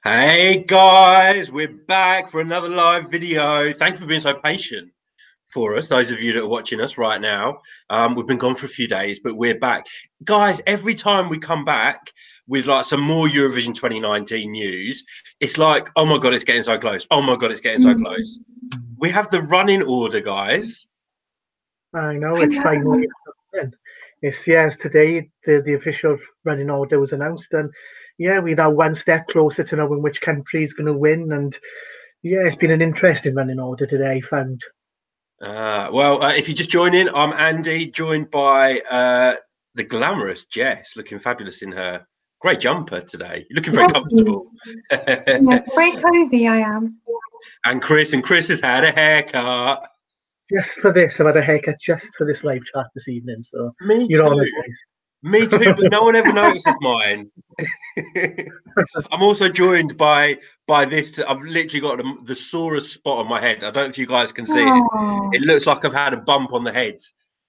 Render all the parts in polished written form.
Hey guys, we're back for another live video. Thank you for being so patient for us, those of you that are watching us right now. We've been gone for a few days, but we're back. Guys, every time we come back with like some more Eurovision 2019 news, it's like, oh my God, it's getting so close. Oh my God, it's getting so close. We have the running order, guys. I know, it's finally yes, today the official running order was announced, and yeah, we're now one step closer to knowing which country is going to win. And yeah, it's been an interesting running order today, I found. If you just join in, I'm Andy, joined by the glamorous Jess, looking fabulous in her great jumper today. You're looking very comfortable. Yeah, very cozy I am. And Chris has had a haircut. Just for this, I've had a haircut just for this live chat this evening. So Me you're too. on it, guys. Me too, but no one ever notices mine. I'm also joined by this. I've literally got the sorest spot on my head. I don't know if you guys can see it. It looks like I've had a bump on the head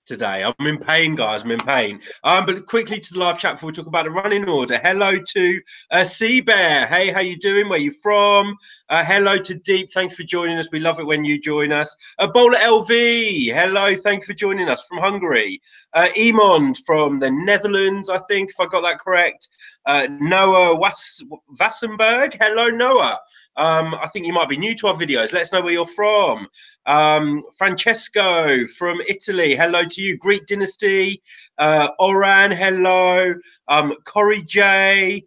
today. I'm in pain, guys. I'm in pain. But quickly to the live chat before we talk about the running order. Hello to Sea Bear. Hey, how you doing? Where you from? Hello to Deep. Thank you for joining us. We love it when you join us. Bowler LV. Hello. Thank you for joining us from Hungary. Emond from the Netherlands, I think, if I got that correct. Noah Wassenberg. Hello, Noah. I think you might be new to our videos. Let us know where you're from. Francesco from Italy. Hello to you. Greek Dynasty. Oran. Hello. Corey J.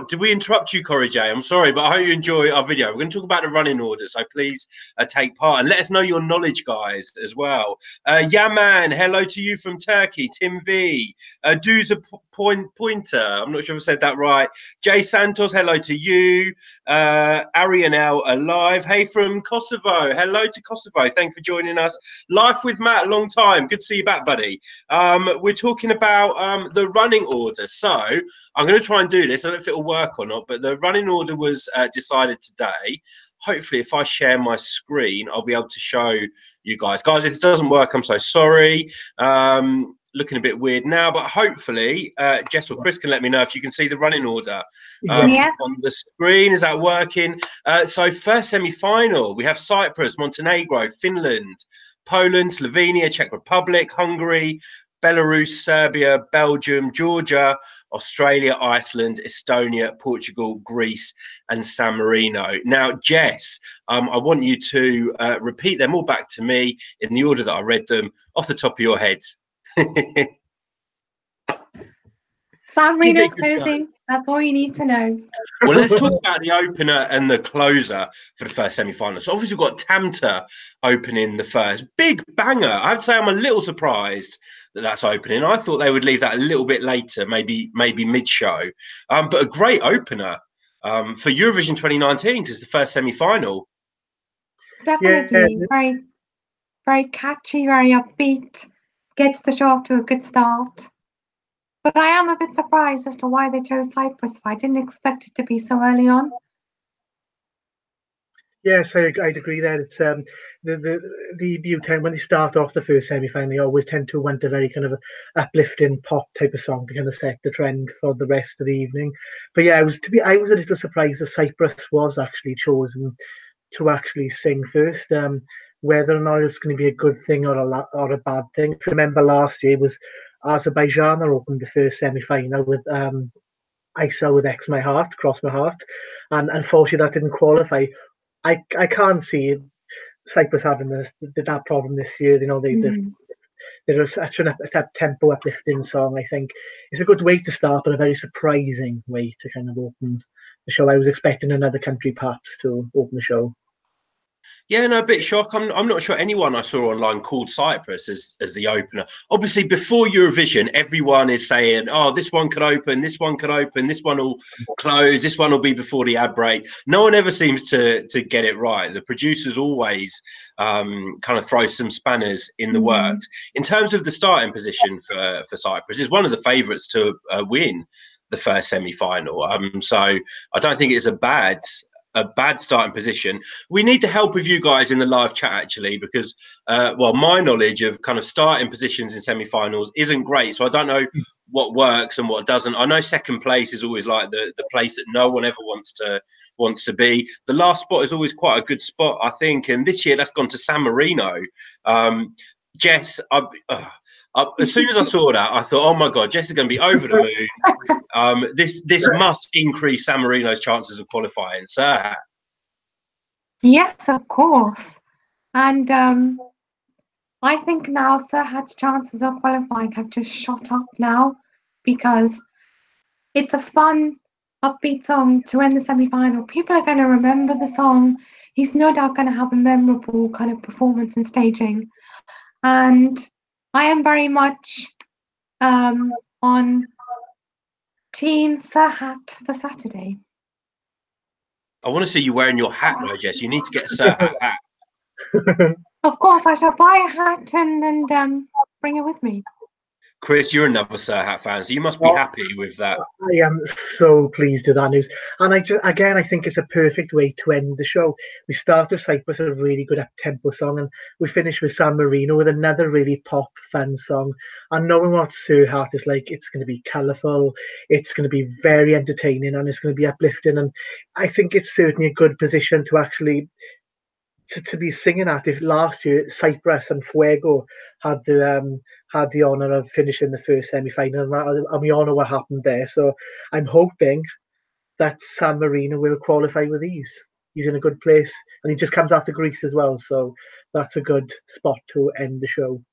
Did we interrupt you, Corey J? I'm sorry, but I hope you enjoy our video. We're going to talk about the running order, so please take part and let us know your knowledge, guys, as well. Yaman, hello to you from Turkey. Tim V. Duza Pointer, I'm not sure if I said that right. Jay Santos, hello to you. Arianel Alive, hey from Kosovo. Hello to Kosovo. Thank you for joining us. Life with Matt, long time. Good to see you back, buddy. We're talking about the running order. So I'm going to try and do this. I don't know if it'll work or not, but the running order was decided today. Hopefully, if I share my screen, I'll be able to show you guys. Guys, if it doesn't work, I'm so sorry. Looking a bit weird now, but hopefully Jess or Chris can let me know if you can see the running order on the screen. Is that working? So first semi-final, we have Cyprus, Montenegro, Finland, Poland, Slovenia, Czech Republic, Hungary, Belarus, Serbia, Belgium, Georgia, Australia, Iceland, Estonia, Portugal, Greece, and San Marino. Now, Jess, I want you to repeat them all back to me in the order that I read them off the top of your head. San Marino's closing. That's all you need to know. Well, let's talk about the opener and the closer for the first semi-final. So obviously we've got Tamta opening the first. Big banger. I have to say I'm a little surprised that that's opening. I thought they would leave that a little bit later, maybe mid-show. But a great opener for Eurovision 2019 because it's the first semi-final. Definitely. Yeah. Very catchy, very upbeat. Gets the show off to a good start. But I am a bit surprised as to why they chose Cyprus. I didn't expect it to be so early on. Yes, I'd agree that it's the U10 when they start off the first semi-final, they always tend to want a very kind of uplifting pop type of song to kind of set the trend for the rest of the evening. But yeah, I was a little surprised that Cyprus was actually chosen to actually sing first. Whether or not it's going to be a good thing or a bad thing. If you remember last year, it was Azerbaijan that opened the first semi-final with I Saw With X My Heart, Cross My Heart, and unfortunately that didn't qualify. I can't see Cyprus having that problem this year. You know, they're such an tempo uplifting song. I think it's a good way to start, but a very surprising way to kind of open the show. I was expecting another country perhaps to open the show. Yeah, no, a bit shocked. I'm not sure anyone I saw online called Cyprus as the opener. Obviously, before Eurovision, everyone is saying, "Oh, this one could open, this one could open, this one will close, this one will be before the ad break." No one ever seems to get it right. The producers always kind of throw some spanners in the works. In terms of the starting position for Cyprus, it's one of the favourites to win the first semi-final. So I don't think it's a bad a bad starting position. We need the help of you guys in the live chat, actually, because well, my knowledge of kind of starting positions in semi-finals isn't great, so I don't know what works and what doesn't. I know second place is always like the place that no one ever wants to be. The last spot is always quite a good spot, I think, and this year that's gone to San Marino. Jess, as soon as I saw that, I thought, oh my God, Jess is going to be over the moon. This must increase San Marino's chances of qualifying. Sir. Yes, of course. And I think now Serhat's chances of qualifying have just shot up now, because it's a fun, upbeat song to end the semi-final. People are going to remember the song. He's no doubt going to have a memorable kind of performance and staging. And I am very much on Team Serhat for Saturday. I want to see you wearing your hat, though, Jess. You need to get a Serhat hat. Of course, I shall buy a hat and bring it with me. Chris, you're another Serhat fan, so you must be happy with that. I am so pleased with that news. And I think it's a perfect way to end the show. We start with Cyprus, a really good up-tempo song, and we finish with San Marino with another really pop, fun song. And knowing what Serhat is like, it's going to be colourful, it's going to be very entertaining, and it's going to be uplifting. And I think it's certainly a good position to actually to be singing at. If last year Cyprus and Fuego had the honour of finishing the first semi-final, and we all know what happened there. So I'm hoping that San Marino will qualify with ease. He's in a good place, and he just comes after Greece as well. So that's a good spot to end the show.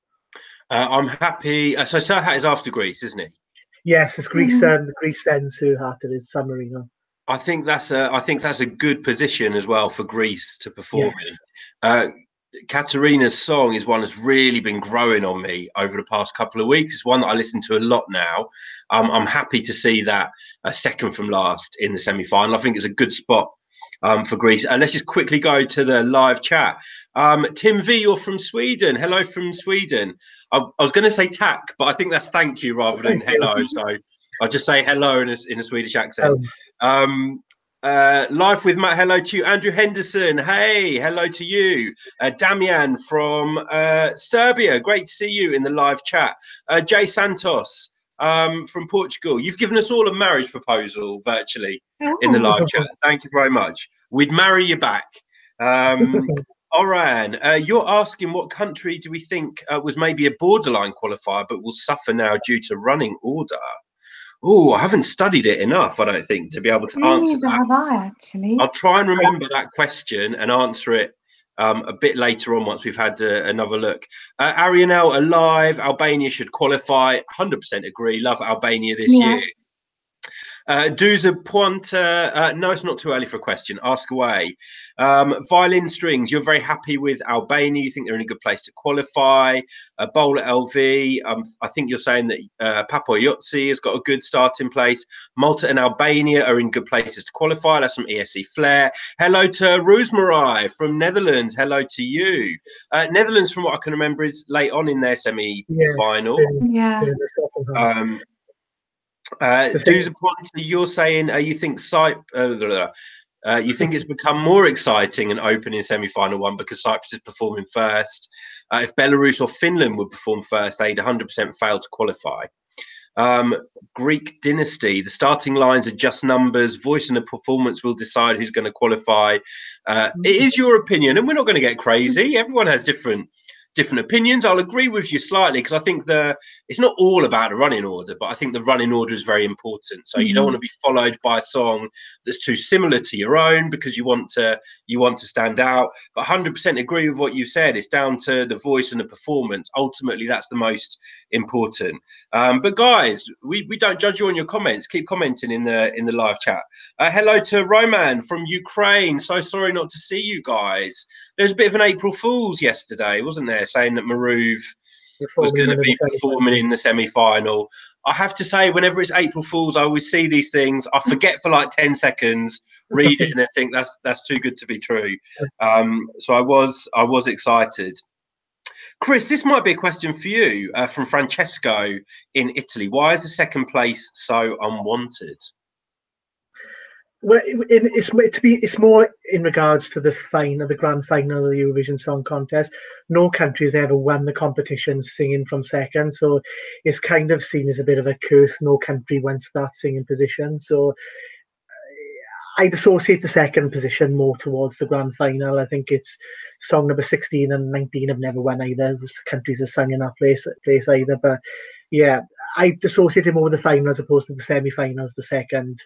I'm happy. So Serhat is after Greece, isn't he? Yes, it's Greece. Greece then Serhat. It is San Marino. I think that's a good position as well for Greece to perform in. Katerina's song is one that's really been growing on me over the past couple of weeks. It's one that I listen to a lot now. I'm happy to see that second from last in the semi-final. I think it's a good spot for Greece. Let's just quickly go to the live chat. Tim V, you're from Sweden. Hello from Sweden. I was going to say tack, but I think that's thank you rather than hello. So I'll just say hello in a Swedish accent. Live with Matt, hello to you. Andrew Henderson, hey, hello to you. Damian from Serbia, great to see you in the live chat. Jay Santos from Portugal, you've given us all a marriage proposal virtually in the live chat. Thank you very much. We'd marry you back. Oran, you're asking what country do we think was maybe a borderline qualifier but will suffer now due to running order? Oh, I haven't studied it enough, I don't think, to be able to answer that. Have I, actually? I'll try and remember that question and answer it a bit later on once we've had another look. Arianel, alive. Albania should qualify. 100% agree. Love Albania this year. Duza Pointer, no, it's not too early for a question. Ask away. Violin strings, you're very happy with Albania. You think they're in a good place to qualify. Bowler LV, I think you're saying that Papoyotsi has got a good start in place. Malta and Albania are in good places to qualify. That's from ESC Flair. Hello to Rosemary from Netherlands. Hello to you. Netherlands, from what I can remember, is late on in their semi-final. You're saying you think you think it's become more exciting and open in semi-final one because Cyprus is performing first. If Belarus or Finland would perform first, they'd 100% fail to qualify. Greek dynasty, the starting lines are just numbers. Voice and the performance will decide who's going to qualify. It is your opinion, and we're not going to get crazy. Everyone has different opinions. I'll agree with you slightly because I think it's not all about the running order, but I think the running order is very important. So you don't want to be followed by a song that's too similar to your own because you want to stand out. But 100% agree with what you said. It's down to the voice and the performance. Ultimately, that's the most important. But guys, we don't judge you on your comments. Keep commenting in the live chat. Hello to Roman from Ukraine. So sorry not to see you guys. There's a bit of an April Fool's yesterday, wasn't there? Saying that Maruv was going to be performing in the semi-final. I have to say, whenever it's April Fool's, I always see these things. I forget for like 10 seconds, read it, and then think that's too good to be true. So I was excited. Chris, this might be a question for you from Francesco in Italy. Why is the second place so unwanted? Well, it's more in regards to the final, the grand final of the Eurovision Song Contest. No country has ever won the competition singing from second, so it's kind of seen as a bit of a curse. No country wants that singing position, so I'd associate the second position more towards the grand final. I think it's song number 16 and 19 have never won either. Those countries have sung in that place either, but yeah, I'd associate it more with the final as opposed to the semi-finals. The second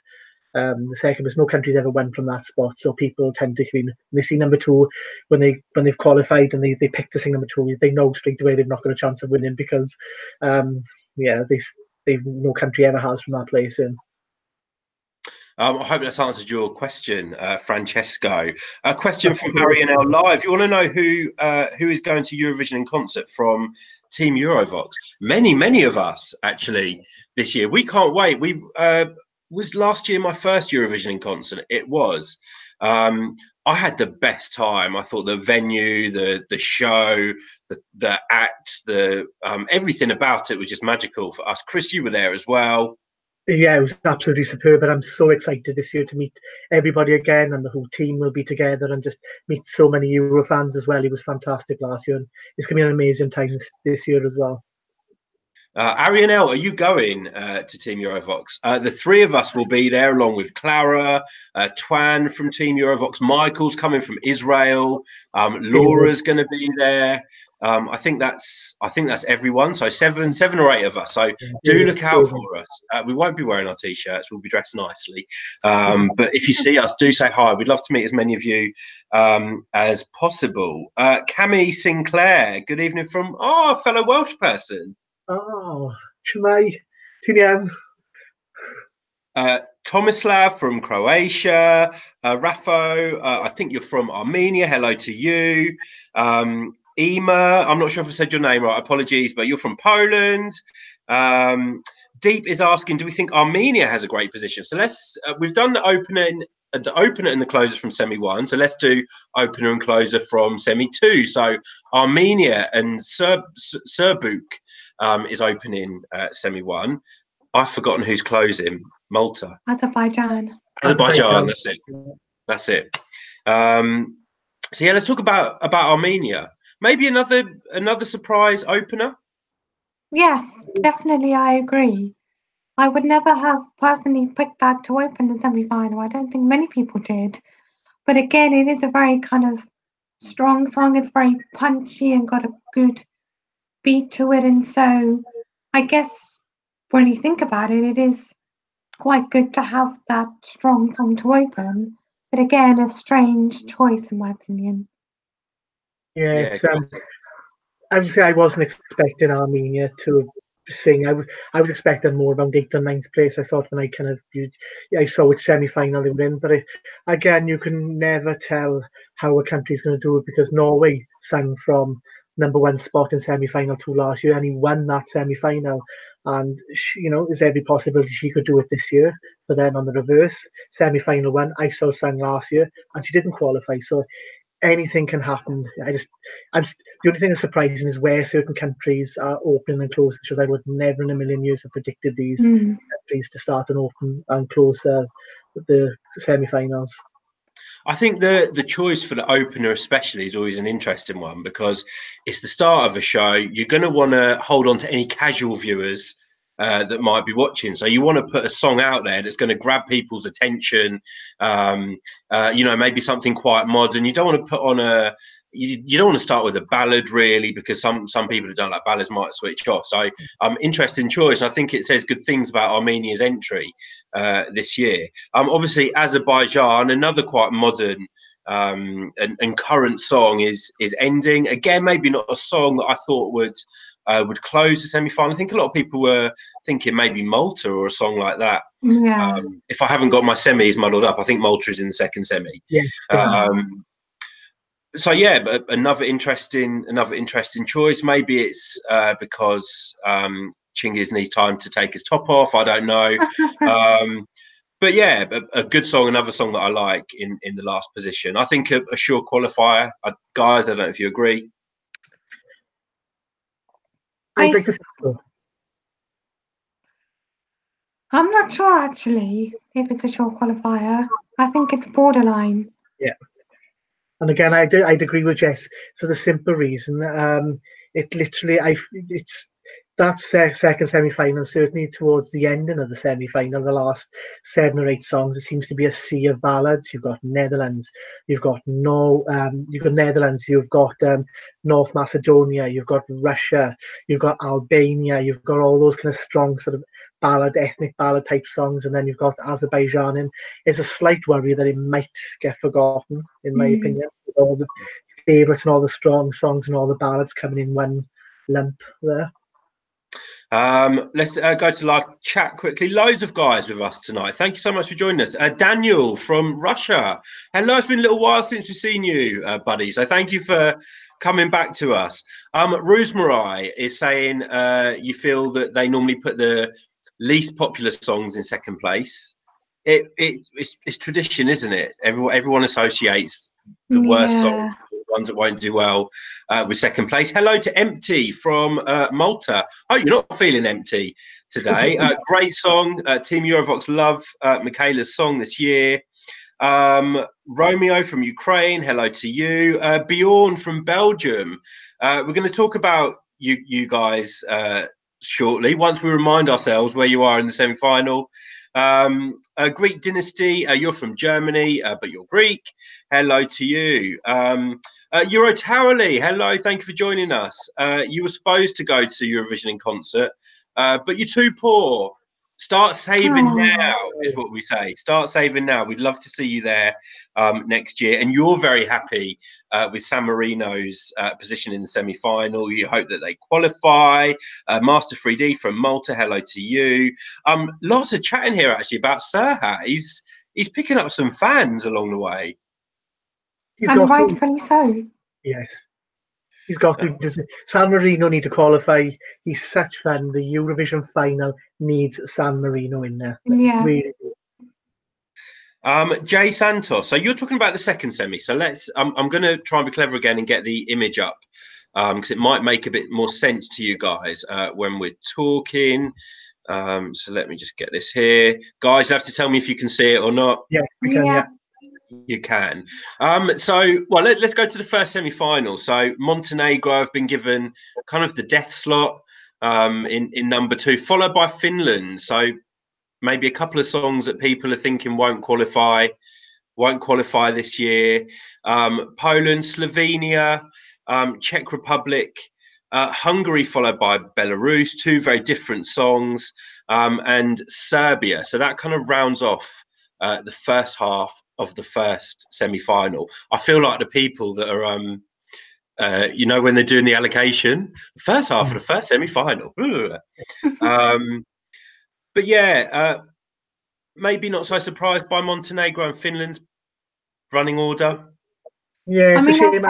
was no country's ever won from that spot, so people tend to when they see number two when they've qualified and they pick to sing number two, they know straight away they've not got a chance of winning because they've no country ever has from that place in. I hope that's answered your question, Francesco. A question from Arianel Live. You want to know who is going to Eurovision in concert from Team Eurovoxx? Many of us actually this year. We can't wait. We was last year my first Eurovision in concert. It was. I had the best time. I thought the venue, the show, the acts, everything about it was just magical for us. Chris, you were there as well. Yeah, it was absolutely superb, and I'm so excited this year to meet everybody again, and the whole team will be together and just meet so many Euro fans as well. It was fantastic last year, and it's going to be an amazing time this year as well. Arianel, are you going to Team Eurovoxx? The three of us will be there, along with Clara, Twan from Team Eurovoxx, Michael's coming from Israel, Laura's going to be there. I think that's everyone. So seven or eight of us. So do look out for us. We won't be wearing our t-shirts. We'll be dressed nicely. But if you see us, do say hi. We'd love to meet as many of you as possible. Cami Sinclair, good evening from a fellow Welsh person. Oh, shmai, ti'n iawn? Tomislav from Croatia, Rafo, I think you're from Armenia. Hello to you. Ema, I'm not sure if I said your name right. Apologies, but you're from Poland. Deep is asking, do we think Armenia has a great position? So let's. We've done the opener and the closer from semi one. So let's do opener and closer from semi two. So Armenia and Serbuk is opening semi one. I've forgotten who's closing. Malta. Azerbaijan. That's it. That's it. So yeah, let's talk about Armenia. Maybe another surprise opener. Yes, definitely, I agree. I would never have personally picked that to open the semi-final. I don't think many people did. But again, it is a very kind of strong song. It's very punchy and got a good beat to it. And so I guess when you think about it, it is quite good to have that strong song to open. But again, a strange choice in my opinion. Yeah, it's I would say I wasn't expecting Armenia to sing. I was expecting more around 8th or 9th place. I thought when I saw which semi-final they were in, but again, you can never tell how a country's going to do it because Norway sang from number one spot in semi-final 2 last year, and he won that semi-final. And there's every possibility she could do it this year. But then on the reverse, semi-final 1, I saw sang last year, and she didn't qualify. So anything can happen. The only thing that's surprising is where certain countries are opening and closing, because I would never in a million years have predicted these countries to start and open and close the semi-finals. I think the choice for the opener especially is always an interesting one because it's the start of a show. You're going to want to hold on to any casual viewers that might be watching. So you want to put a song out there that's going to grab people's attention, maybe something quite modern. You don't want to put on you don't want to start with a ballad really, because some people who don't like ballads might switch off. So interesting choice. I think it says good things about Armenia's entry this year. Obviously Azerbaijan, another quite modern and current song is Ending. Again, maybe not a song that I thought would close the semi-final. I think a lot of people were thinking maybe Malta or a song like that. Yeah. If I haven't got my semis muddled up, I think Malta is in the second semi. Yes. So yeah, but another interesting choice. Maybe it's because Chingiz needs time to take his top off. I don't know. But yeah, a good song, another song that I like in the last position. I think a sure qualifier. Guys, I don't know if you agree. I'd like to think so. I'm not sure actually if it's a short qualifier. I think it's borderline. Yeah. And again, I'd agree with Jess for the simple reason. It literally, it's that second semi-final, certainly towards the ending of the semi-final, the last 7 or 8 songs, it seems to be a sea of ballads. You've got Netherlands, you've got Netherlands, you've got North Macedonia, you've got Russia, you've got Albania, you've got all those kind of strong sort of ethnic ballad type songs, and then you've got Azerbaijan. And it's a slight worry that it might get forgotten, in my opinion, with all the favourites and all the strong songs and all the ballads coming in one lump there. Let's go to live chat quickly. Loads of guys with us tonight. Thank you so much for joining us. Daniel from Russia. Hello, it's been a little while since we've seen you, buddy. So thank you for coming back to us. Rosemary is saying you feel that they normally put the least popular songs in second place. It's tradition, isn't it? Everyone associates the worst songs, the ones that won't do well, with second place. Hello to Empty from Malta. Oh, you're not feeling empty today. Great song. Team Eurovoxx love Michaela's song this year. Romeo from Ukraine. Hello to you. Bjorn from Belgium. We're going to talk about you guys shortly, once we remind ourselves where you are in the semi-final. Greek Dynasty, you're from Germany, but you're Greek. Hello to you. Eurotarly, hello, thank you for joining us. You were supposed to go to Eurovision in concert, but you're too poor. Start saving now, is what we say. Start saving now. We'd love to see you there next year. And you're very happy with San Marino's position in the semi-final. You hope that they qualify. Master 3D from Malta, hello to you. Lots of chatting here actually about Serhat. He's picking up some fans along the way. And rightfully so. Yes. He's got to. San Marino need to qualify. He's such fun. The Eurovision final needs San Marino in there. Yeah. Really. Jay Santos. So you're talking about the second semi. So let's. I'm going to try and be clever again and get the image up, because it might make a bit more sense to you guys when we're talking. So let me just get this here, guys. You have to tell me if you can see it or not. Yes, we can. Yeah. You can. So, well, let's go to the first semi-final. So Montenegro have been given kind of the death slot in number 2, followed by Finland. So maybe a couple of songs that people are thinking won't qualify this year. Poland, Slovenia, Czech Republic, Hungary, followed by Belarus, 2 very different songs, and Serbia. So that kind of rounds off the first half of the first semi-final. I feel like the people that are when they're doing the allocation, the first half of the first semi-final. But yeah, maybe not so surprised by Montenegro and Finland's running order. Yeah, it's a shame.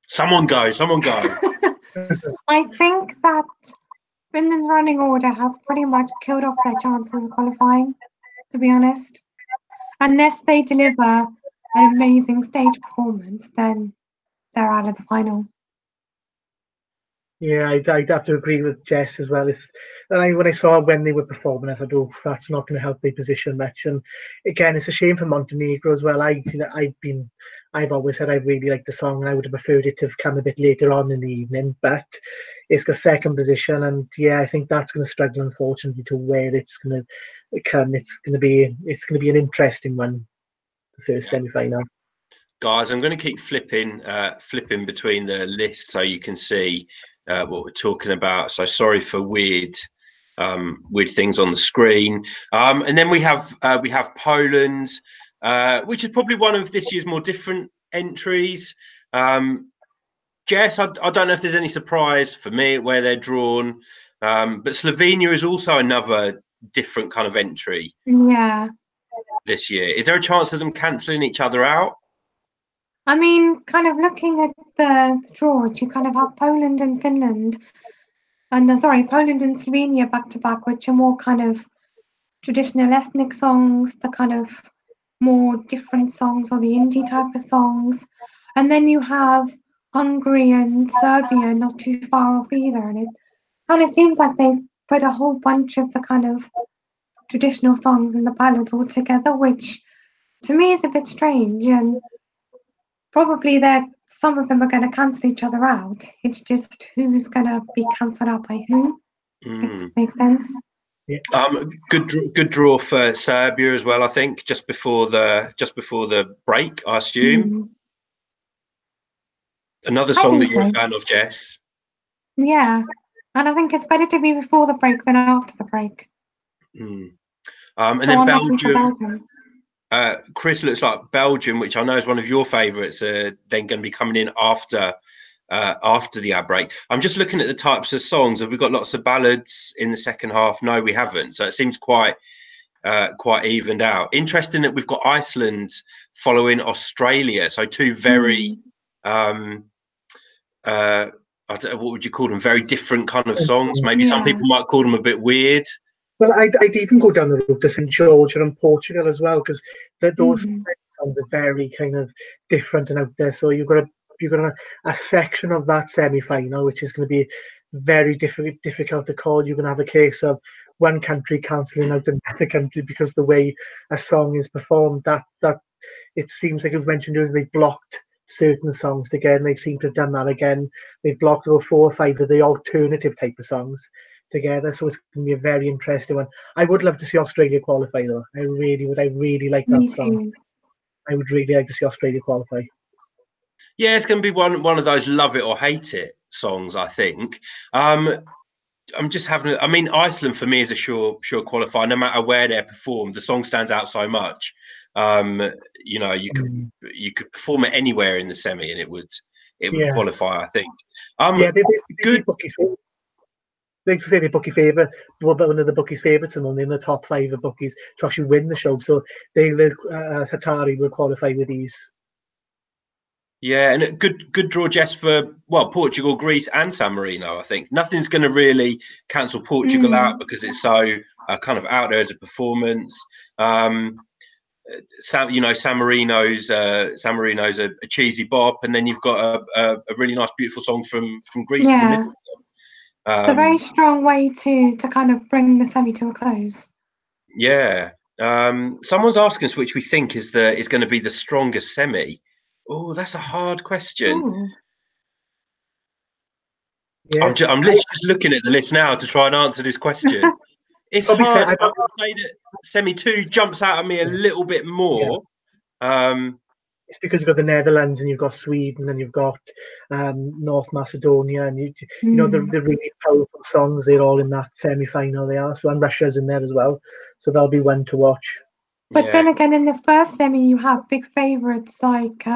Someone go. I think that Finland's running order has pretty much killed off their chances of qualifying, to be honest. Unless they deliver an amazing stage performance, then they're out of the final. Yeah, I'd have to agree with Jess as well. When I saw when they were performing, I thought, oh, that's not going to help their position much. And again, it's a shame for Montenegro as well. I've always said I really liked the song, and I would have preferred it to have come a bit later on in the evening. But it's got second position, and yeah, I think that's going to struggle, unfortunately, to where it's going to come. It's going to be an interesting one, the first semi-final. Guys, I'm going to keep flipping between the lists so you can see what we're talking about. So sorry for weird things on the screen. And then we have Poland, which is probably one of this year's more different entries. Jess, I don't know if there's any surprise for me where they're drawn, but Slovenia is also another different kind of entry. Yeah. This year, is there a chance of them cancelling each other out? I mean, kind of looking at the draws, you kind of have Poland and Finland, Poland and Slovenia back to back, which are more kind of traditional ethnic songs, the kind of more different songs or the indie type of songs. And then you have Hungary and Serbia not too far off either. And And it seems like they've put a whole bunch of the kind of traditional songs and the ballads all together, which to me is a bit strange. And probably some of them are going to cancel each other out. It's just who's going to be cancelled out by who, if that makes sense. Yeah. Good draw for Serbia as well. I think just before the break, I assume. Another song that you're a fan of, Jess. Yeah, and I think it's better to be before the break than after the break. And so then Belgium. Chris looks like Belgium, which I know is one of your favourites. Then going to be coming in after the ad break. I'm just looking at the types of songs. Have we got lots of ballads in the second half? No, we haven't. So it seems quite evened out. Interesting that we've got Iceland following Australia. So two very I don't know, what would you call them? Very different kind of songs. Maybe some people might call them a bit weird. Well, I'd even go down the route to St. George and Portugal as well, because those songs are very kind of different and out there. So you've got a section of that semi-final, which is going to be very difficult to call. You're going to have a case of one country cancelling out another country because the way a song is performed. That it seems like you've mentioned earlier, they've blocked certain songs again. They seem to have done that again. They've blocked about 4 or 5 of the alternative type of songs together, so it's going to be a very interesting one. I would love to see Australia qualify though. I really would. I really like that song. I would really like to see Australia qualify. Yeah, it's going to be one of those love it or hate it songs, I think. I'm just having. I mean, Iceland for me is a sure qualifier. No matter where they're performed, the song stands out so much. You know, you could perform it anywhere in the semi, and it would qualify. I think. Good. They say the bookie favourite, but one of the bookies' favourites, and only in the top 5 of bookies to actually win the show. So Hatari will qualify with these. Yeah, and a good draw, Jess, for Portugal, Greece, and San Marino. I think nothing's going to really cancel Portugal out because it's so kind of out there as a performance. San Marino's a cheesy bop, and then you've got a really nice, beautiful song from Greece in the middle. It's a very strong way to kind of bring the semi to a close. Yeah. Someone's asking us which we think is going to be the strongest semi. Oh, that's a hard question. Yeah. I'm literally just looking at the list now to try and answer this question. It's hard. I would say that semi 2 jumps out at me a little bit more. Yeah. It's because you've got the Netherlands and you've got Sweden and you've got North Macedonia, and you know the really powerful songs. They're all in that semi-final. They are. So, and Russia's in there as well. So that'll be one to watch. But then again, in the first semi, you have big favourites like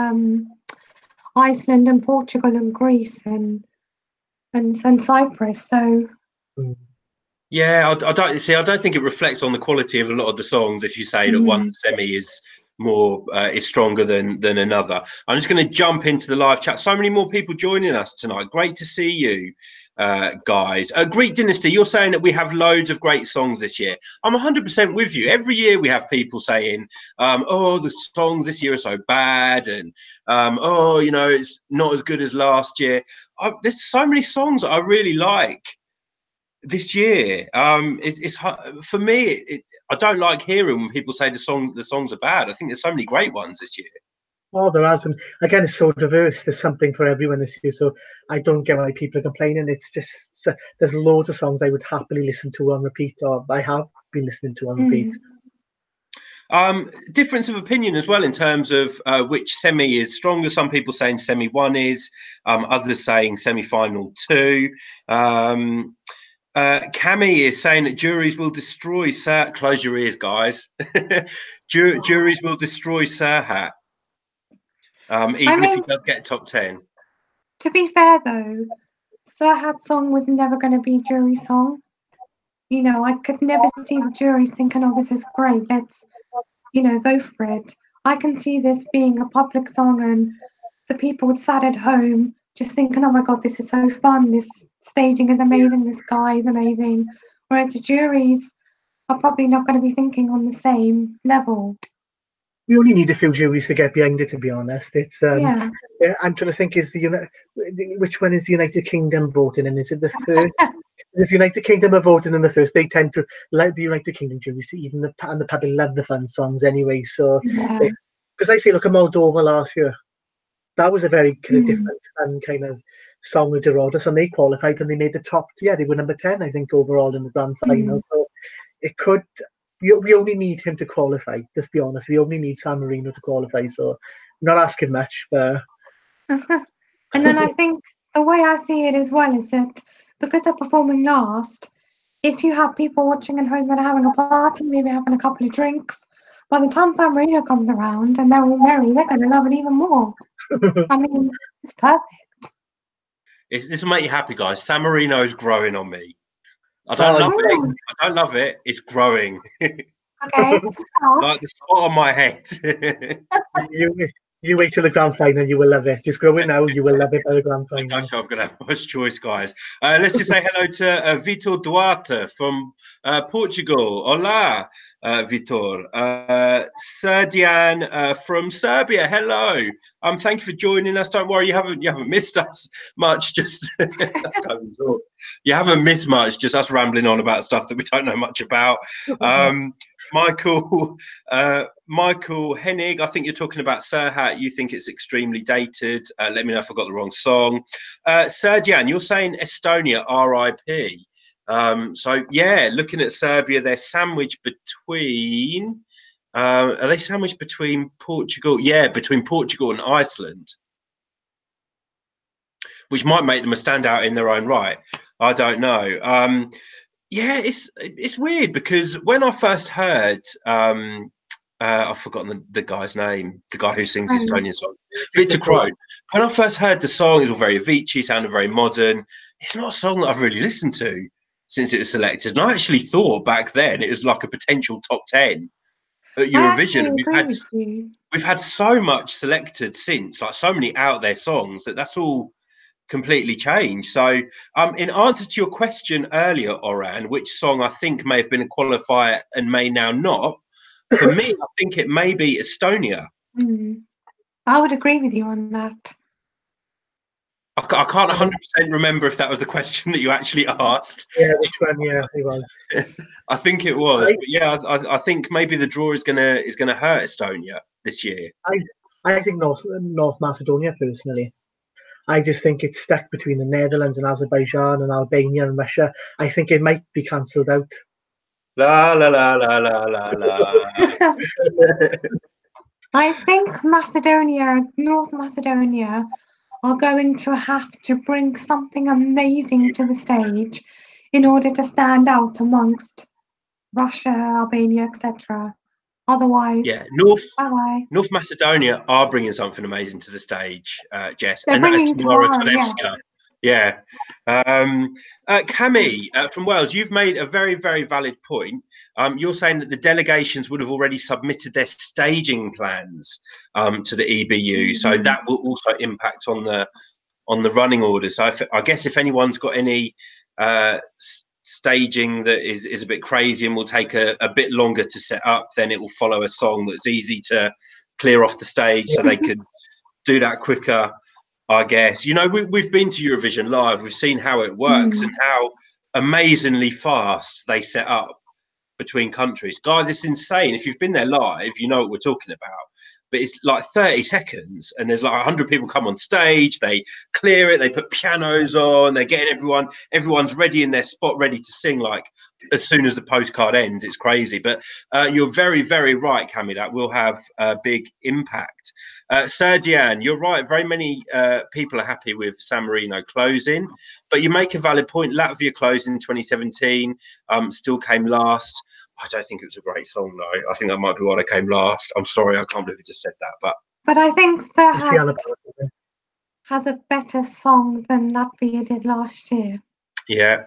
Iceland and Portugal and Greece and Cyprus. So. Yeah, I don't think it reflects on the quality of a lot of the songs if you say that one semi is stronger than another. I'm just going to jump into the live chat. So many more people joining us tonight. Great to see you, guys. Greek Dynasty, you're saying that we have loads of great songs this year. I'm 100% with you. Every year we have people saying, the songs this year are so bad, and it's not as good as last year. There's so many songs that I really like this year. It's for me. I don't like hearing when people say the songs are bad. I think there's so many great ones this year. Oh, there has, and again, it's so diverse. There's something for everyone this year. So I don't get why people are complaining. It's just there's loads of songs I would happily listen to on repeat, or I have been listening to on repeat. Difference of opinion as well in terms of which semi is stronger. Some people saying semi 1 is, others saying semi-final 2. Cami is saying that juries will destroy close your ears, guys. Juries will destroy Serhat, even if he does get top 10. To be fair, though, Serhat's song was never going to be a jury song. You know, I could never see the juries thinking, "Oh, this is great. Let's, vote for it." I can see this being a public song, and the people sat at home just thinking, "Oh my God, this is so fun. This staging is amazing. This guy is amazing." Whereas the juries are probably not going to be thinking on the same level. We only need a few juries to get behind it, to be honest. It's I'm trying to think, which one is the United Kingdom voting in? Is it the third? The United Kingdom are voting in the first. They tend to like the United Kingdom juries. Even the public love the fun songs anyway. So, because I say, look at Moldova last year. That was a very kind of different and kind of song with Rodis, and they qualified and they made the top. Yeah, they were number 10, I think, overall in the grand final. So it could. We only need him to qualify. Let's be honest. We only need San Marino to qualify. So, I'm not asking much, but. And then I think the way I see it as well is that because they're performing last, if you have people watching at home that are having a party, maybe having a couple of drinks, by the time San Marino comes around and they're all merry, they're going to love it even more. I mean, it's perfect. This will make you happy, guys. San Marino is growing on me. I don't love it. I don't love it. It's growing. Okay, like the spot on my head. You wait till the grand final, you will love it. Just growing now, you will love it by the grand final. I'm sure I'm going to have much choice, guys. Let's just say hello to Vitor Duarte from Portugal. Hola, Vitor. Serdian from Serbia. Hello. Thank you for joining us. Don't worry, you haven't missed us much. Just you haven't missed much. Just us rambling on about stuff that we don't know much about. Michael Hennig, I think you're talking about Serhat. You think it's extremely dated. Let me know if I got the wrong song. Serdian, you're saying Estonia, RIP. So, yeah, looking at Serbia, they're sandwiched between... are they sandwiched between Portugal? Yeah, between Portugal and Iceland, which might make them a standout in their own right. I don't know. Yeah, it's weird because when I first heard, I've forgotten the guy's name, the guy who sings the Estonian song, Victor Crone. When I first heard the song, it was all very Avicii, sounded very modern. It's not a song that I've really listened to since it was selected. And I actually thought back then it was like a potential top 10 at Eurovision. And we've had so much selected since, like so many out there songs that's all completely changed. So in answer to your question earlier, Oran, which song I think may have been a qualifier and may now not, for me, I think it may be Estonia. I would agree with you on that. I can't 100% remember if that was the question that you actually asked. Yeah, which one? Yeah, it was. I think it was. But yeah, I think maybe the draw is gonna hurt Estonia this year. I think North Macedonia personally. I just think it's stuck between the Netherlands and Azerbaijan and Albania and Russia. I think it might be cancelled out. La la la la la la la. I think North Macedonia, are going to have to bring something amazing to the stage in order to stand out amongst Russia, Albania, etc. Otherwise, yeah, North Macedonia are bringing something amazing to the stage, Jess, and that is Tamara Tedesco. Yeah. Cami from Wales, you've made a very, very valid point. You're saying that the delegations would have already submitted their staging plans to the EBU, so that will also impact on the running order. So I guess if anyone's got any staging that is a bit crazy and will take a bit longer to set up, then it will follow a song that's easy to clear off the stage, so they could do that quicker. I guess, we've been to Eurovision live. We've seen how it works and how amazingly fast they set up between countries. Guys, it's insane. If you've been there live, you know what we're talking about. But it's like 30 seconds and there's like 100 people come on stage. They clear it. They put pianos on. They're getting everyone's ready in their spot, ready to sing like as soon as the postcard ends. It's crazy. But you're very, very right, Cami. That will have a big impact. Serdian, you're right. Very many people are happy with San Marino closing. But you make a valid point. Latvia closed in 2017, still came last. I don't think it was a great song, though. I think that might be why they came last. I'm sorry, I can't believe I just said that. But I think Serhat has a better song than Latvia did last year. Yeah.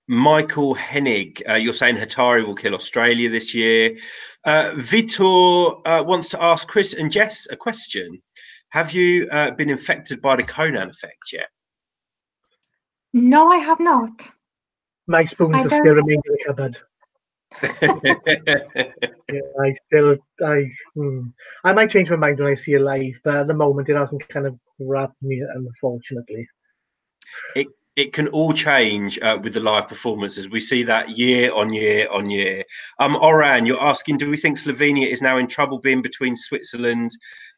Michael Hennig, you're saying Hatari will kill Australia this year. Vitor wants to ask Chris and Jess a question. Have you been infected by the Conan effect yet? No, I have not. My spoons are still remaining in the cupboard. I might change my mind when I see it live, but at the moment it hasn't kind of grabbed me, unfortunately. it can all change with the live performances. We see that year on year on year. Oran, you're asking, do we think Slovenia is now in trouble being between Switzerland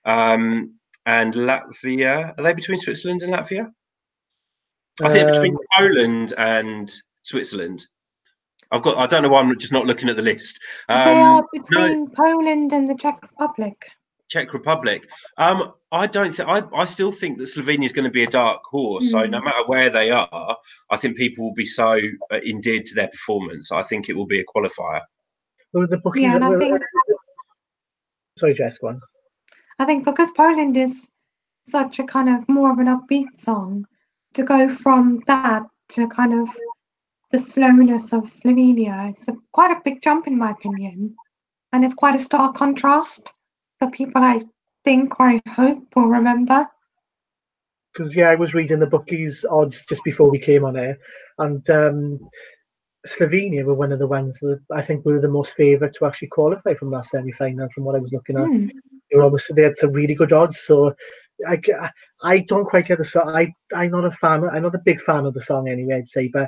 and Latvia? Are they between Switzerland and Latvia? I think between Poland and Switzerland. I don't know why I'm just not looking at the list. They are between Poland and the Czech Republic. Czech Republic. I don't think. I still think that Slovenia is going to be a dark horse. So no matter where they are, I think people will be so endeared to their performance. I think it will be a qualifier. Well, the bookies. Yeah, and I think. Sorry, Jess, go on. I think because Poland is such a kind of more of an upbeat song, to go from that to kind of the slowness of Slovenia, it's quite a big jump in my opinion, and it's quite a stark contrast that people I think or I hope will remember. Because I was reading the bookies odds just before we came on air, and Slovenia were one of the ones that I think were the most favourite to actually qualify from that semi-final. From what I was looking at, they had some really good odds. So I don't quite get the song. I'm not a fan. I'm not a big fan of the song anyway, I'd say, but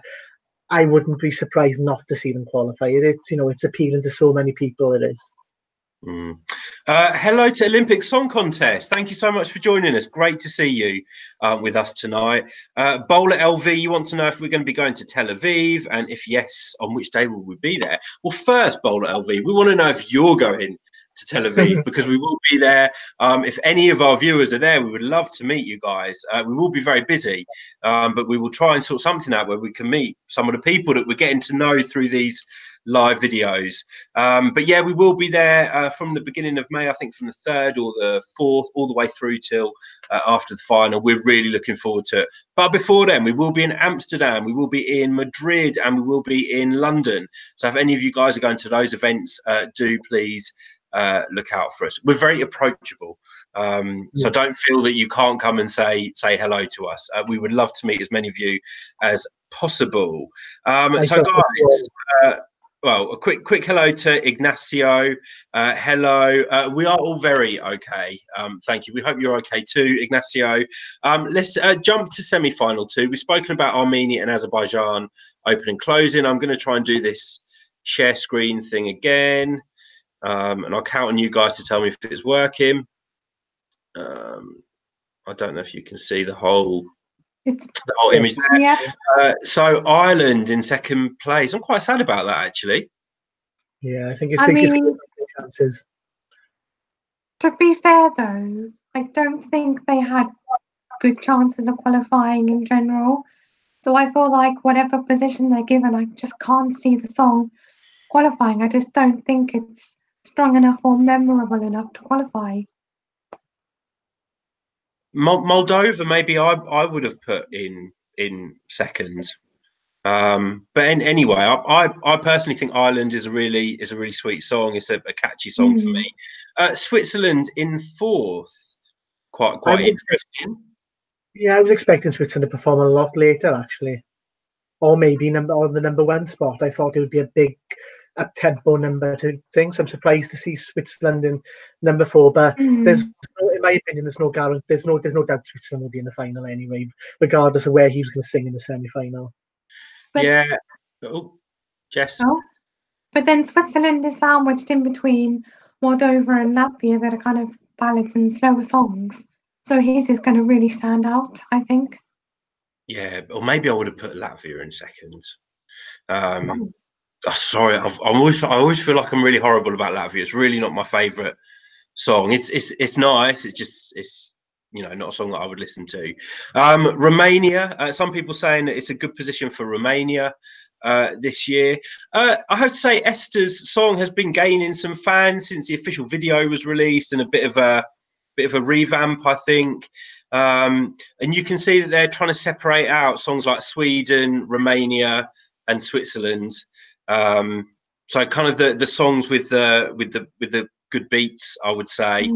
I wouldn't be surprised not to see them qualify. It's appealing to so many people. It is. Hello to Olympic Song Contest. Thank you so much for joining us. Great to see you with us tonight. Bowler LV, you want to know if we're going to be going to Tel Aviv, and if yes, on which day will we be there? Well, first, Bowler LV, we want to know if you're going to Tel Aviv, because we will be there. If any of our viewers are there, we would love to meet you guys. We will be very busy, but we will try and sort something out where we can meet some of the people that we're getting to know through these live videos. But yeah, we will be there from the beginning of May, I think from the 3rd or the 4th, all the way through till after the final. We're really looking forward to it. But before then, we will be in Amsterdam, we will be in Madrid, and we will be in London. So if any of you guys are going to those events, do please look out for us. We're very approachable, so don't feel that you can't come and say hello to us. We would love to meet as many of you as possible. So guys, well, a quick hello to Ignacio. Hello. We are all very okay. Thank you. We hope you're okay too, Ignacio. Let's jump to semi-final 2. We've spoken about Armenia and Azerbaijan open and closing. I'm going to try and do this share screen thing again. And I'll count on you guys to tell me if it's working. I don't know if you can see the whole image there. Yeah. So Ireland in 2nd place. I'm quite sad about that, actually. Yeah, I think it's chances. To be fair, though, I don't think they had good chances of qualifying in general. So I feel like whatever position they're given, I just can't see the song qualifying. I just don't think it's strong enough or memorable enough to qualify. Moldova, maybe I would have put in 2nd. But anyway, I personally think Ireland is a really sweet song. It's a catchy song for me. Switzerland in 4th, quite interesting. Yeah, I was expecting Switzerland to perform a lot later, actually, or maybe on the number 1 spot. I thought it would be a big up-tempo number to things. So I'm surprised to see Switzerland in number 4, but there's, in my opinion, there's no guarantee. There's no doubt Switzerland will be in the final anyway, regardless of where he was going to sing in the semi-final. Yeah. Oh, Jess. Oh, but then Switzerland is sandwiched in between Moldova and Latvia that are kind of ballads and slower songs. So his is going to really stand out, I think. Yeah, or maybe I would have put Latvia in 2nd. Sorry, I always feel like I'm really horrible about Latvia. It's really not my favourite song. It's nice. It's not a song that I would listen to. Romania. Some people saying that it's a good position for Romania this year. I have to say Esther's song has been gaining some fans since the official video was released, and a bit of a revamp, I think. And you can see that they're trying to separate out songs like Sweden, Romania, and Switzerland. So kind of the songs with the good beats, I would say.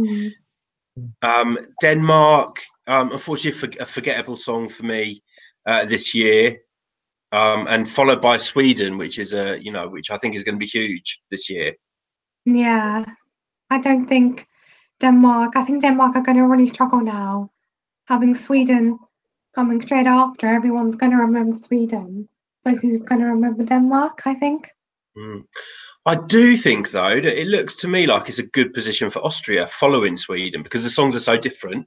Denmark, unfortunately, a forgettable song for me this year, and followed by Sweden, which is which I think is going to be huge this year. Yeah, I don't think Denmark. I think Denmark are going to really struggle now, having Sweden coming straight after, everyone's going to remember Sweden, but who's going to remember Denmark, I think. I do think, though, that it looks to me like it's a good position for Austria following Sweden because the songs are so different.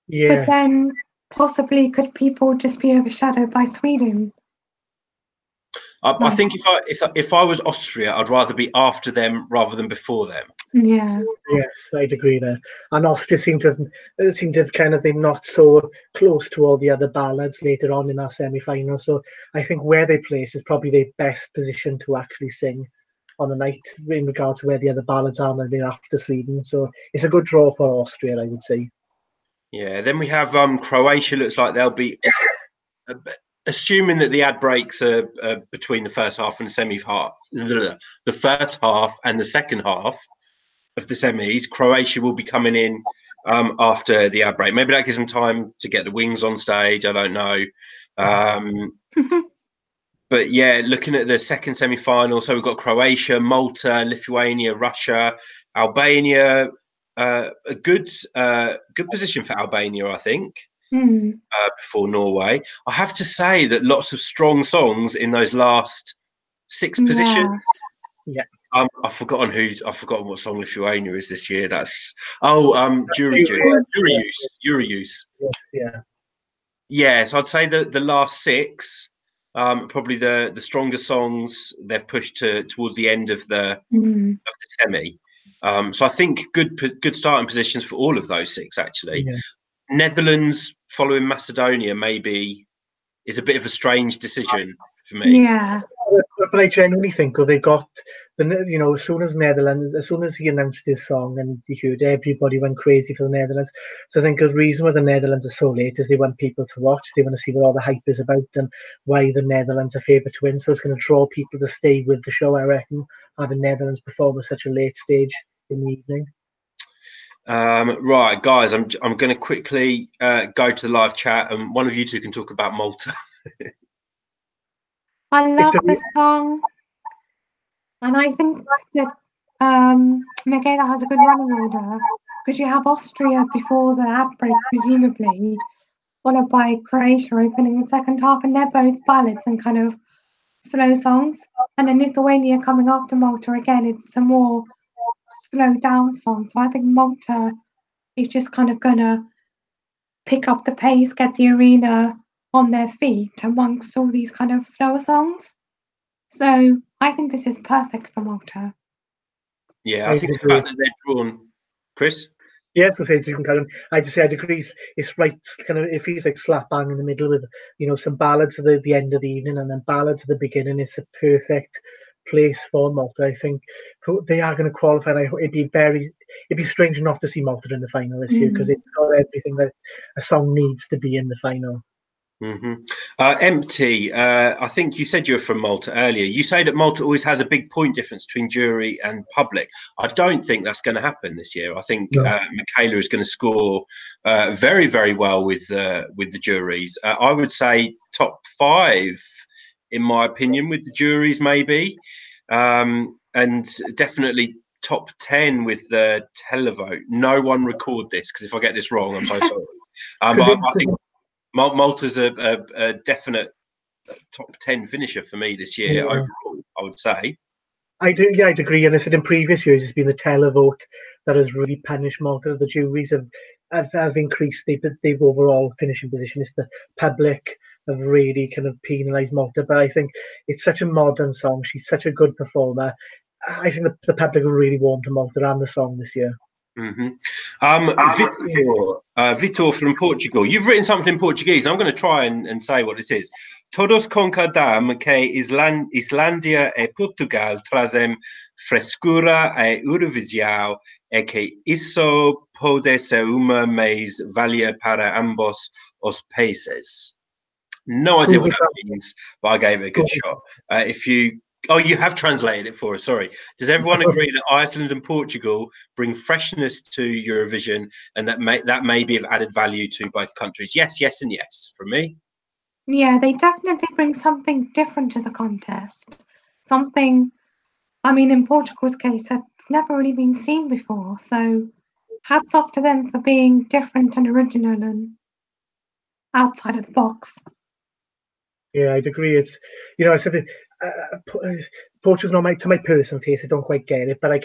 Yeah. But then possibly could people just be overshadowed by Sweden? I think if I was Austria, I'd rather be after them rather than before them. Yeah. Yes, I'd agree there. And Austria seemed to have kind of been not so close to all the other ballads later on in our semi-final. So I think where they place is probably the best position to actually sing on the night in regards to where the other ballads are when they're after Sweden. So it's a good draw for Austria, I would say. Yeah. Then we have Croatia. Looks like they'll be. Assuming that the ad breaks are between the first half and the semi-half, the first half and the second half of the semis, Croatia will be coming in after the ad break. Maybe that gives them time to get the wings on stage. I don't know. But yeah, looking at the second semi-final, so we've got Croatia, Malta, Lithuania, Russia, Albania. A good position for Albania, I think. Before Norway. I have to say that lots of strong songs in those last 6 positions. Yeah. I've forgotten what song Lithuania is this year. That's Eurouse. Yeah. Yeah, so I'd say that the last 6, probably the stronger songs they've pushed towards the end of the semi. So I think good starting positions for all of those 6 actually. Yeah. Netherlands following Macedonia maybe is a bit of a strange decision for me. Yeah. But I genuinely think they got as soon as he announced his song and he heard, everybody went crazy for the Netherlands. So I think the reason why the Netherlands are so late is they want people to watch. They want to see what all the hype is about and why the Netherlands are favourite to win. So it's going to draw people to stay with the show, I reckon, having Netherlands perform at such a late stage in the evening. Right, guys, I'm going to quickly go to the live chat, and one of you two can talk about Malta. I love this song, and I think that Michaela has a good running order because you have Austria before the ad break, presumably, followed by Croatia opening the second half, and they're both ballads and kind of slow songs. And then Lithuania coming after Malta again, it's a more slow down song. So I think Malta is just kind of gonna pick up the pace, get the arena on their feet amongst all these kind of slower songs. So I think this is perfect for Malta. Yeah, I think the fact that they're drawn, Chris. Yeah, so say I just say I'd agree. It's right, kind of. It feels like slap bang in the middle with some ballads at the end of the evening and then ballads at the beginning. It's a perfect place for Malta. I think they are going to qualify. It'd be strange not to see Malta in the final this year because it's got everything that a song needs to be in the final. Empty. I think you said you were from Malta earlier. You say that Malta always has a big point difference between jury and public. I don't think that's going to happen this year. I think Michaela is going to score very, very well with the juries. I would say top 5, in my opinion, with the juries maybe, and definitely top 10 with the televote. No one record this because if I get this wrong, I'm so sorry. But I think Malta's a definite top 10 finisher for me this year overall, I would say. I do, yeah, I'd agree. And I said in previous years, it's been the televote that has really punished Malta. The juries have increased the overall finishing position. It's the public have really kind of penalised Malta. But I think it's such a modern song. She's such a good performer. I think the public will really warm to Malta and the song this year. Vitor from Portugal. You've written something in Portuguese. I'm going to try and say what this is. Todos concordam que Islândia e Portugal trazem frescura e Eurovision e que isso pode ser uma mais-valia para ambos os países. No idea what that means, but I gave it a good shot. You have translated it for us. Sorry. Does everyone agree that Iceland and Portugal bring freshness to Eurovision, and that may be of added value to both countries? Yes, yes, and yes. From me. Yeah, they definitely bring something different to the contest. Something, I mean, in Portugal's case, that's never really been seen before. So, hats off to them for being different and original and outside of the box. Yeah, I'd agree. It's, you know, I said Portugal's not to my personal taste. I don't quite get it, but I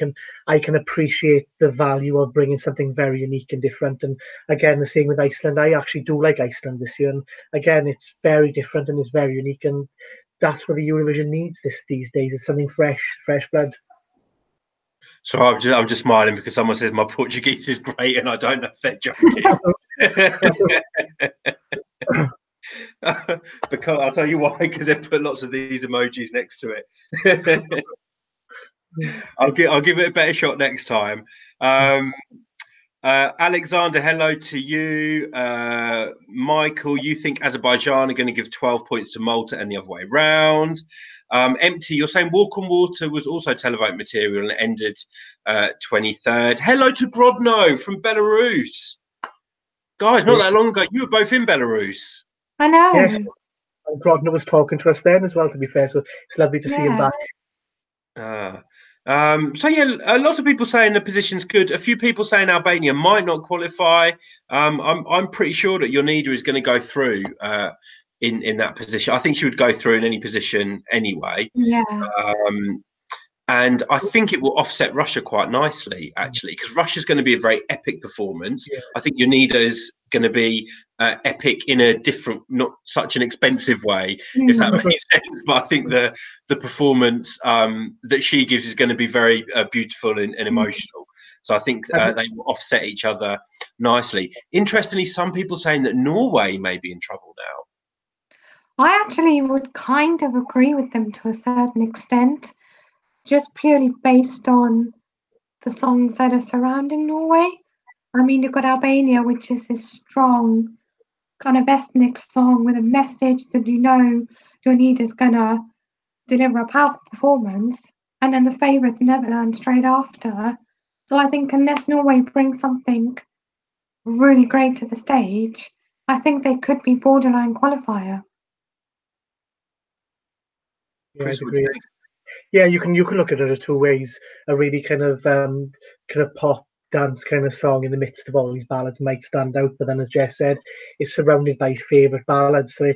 can appreciate the value of bringing something very unique and different. And again, the same with Iceland. I actually do like Iceland this year, and again, it's very different and it's very unique, and that's what the Eurovision needs these days. It's something fresh blood. So I'm just smiling because someone says my Portuguese is great, and I don't know if they're joking. Because I'll tell you why, because they've put lots of these emojis next to it. I'll give it a better shot next time. Alexander, hello to you. Michael, you think Azerbaijan are going to give 12 points to Malta and the other way around. Empty, you're saying Walk on Water was also televote material and ended 23rd. Hello to Grodno from Belarus. Guys, not that long ago, you were both in Belarus. I know. Yes, Grodno was talking to us then as well, to be fair, so it's lovely to see him back. So yeah, lots of people saying the position's good. A few people saying Albania might not qualify. I'm pretty sure that Jonida is going to go through in that position. I think she would go through in any position anyway. Yeah. And I think it will offset Russia quite nicely, actually, because Russia's going to be a very epic performance. Yeah. I think Jonida is going to be epic in a different, not such an expensive way, if that makes sense. But I think the performance that she gives is going to be very beautiful and emotional. So I think they will offset each other nicely. Interestingly, some people saying that Norway may be in trouble now. I actually would kind of agree with them to a certain extent, just purely based on the songs that are surrounding Norway. I mean, you've got Albania, which is this strong kind of ethnic song with a message that you know Jonida's gonna deliver a powerful performance, and then the favourite, the Netherlands, straight after. So I think unless Norway brings something really great to the stage, I think they could be borderline qualifier. Yeah, I'd agree. Yeah, you can look at it two ways. A really kind of pop dance kind of song in the midst of all these ballads might stand out, but then, as Jess said, it's surrounded by favourite ballads, so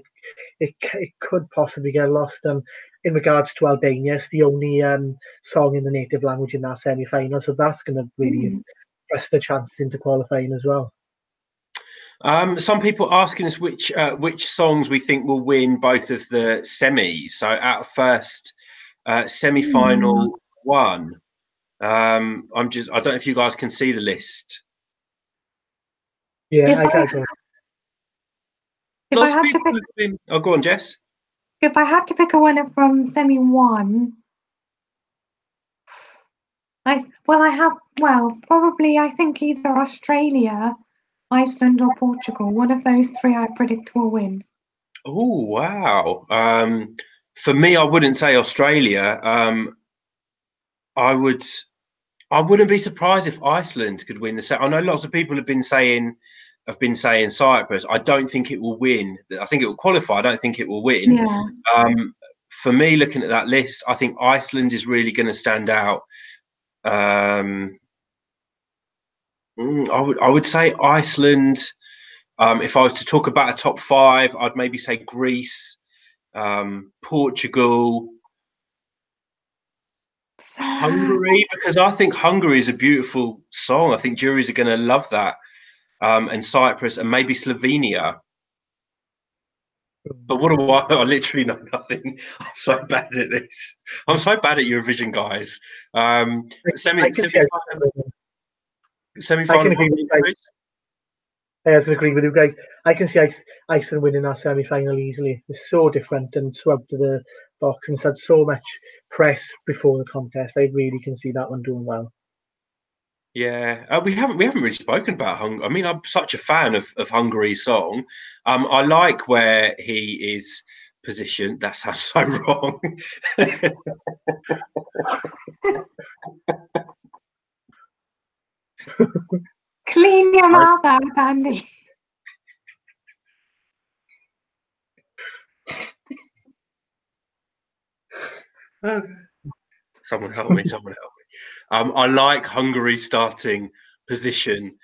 it could possibly get lost. In regards to Albania, it's the only song in the native language in that semi-final, so that's going to really press the chances into qualifying as well. Some people asking us which songs we think will win both of the semis. So out of first semi-final one, I don't know if you guys can see the list. Yeah, I can't go. Lots of people have been. Oh, go on, Jess. If I had to pick a winner from semi one, probably I think either Australia, Iceland, or Portugal. One of those three I predict will win. Oh wow! For me, I wouldn't say Australia. I wouldn't be surprised if Iceland could win the set. I know lots of people have been saying Cyprus. I don't think it will win. I think it will qualify. I don't think it will win. Yeah. For me, looking at that list, I think Iceland is really going to stand out. I would say Iceland. If I was to talk about a top five, I'd maybe say Greece, Portugal, Hungary, because I think Hungary is a beautiful song. I think juries are going to love that. And Cyprus, and maybe Slovenia. But what do I literally know nothing. I'm so bad at this. I'm so bad at Eurovision, guys. Semi-final. I was going to agree with you guys. I can see Iceland winning that semi-final easily. It's so different and so out to the box, and it's had so much press before the contest. I really can see that one doing well. Yeah, we haven't really spoken about Hungary. I mean, I'm such a fan of Hungary's song. I like where he is positioned. That sounds so wrong. Clean your mouth out, Andy. Someone help me! Someone help me! I like Hungary's starting position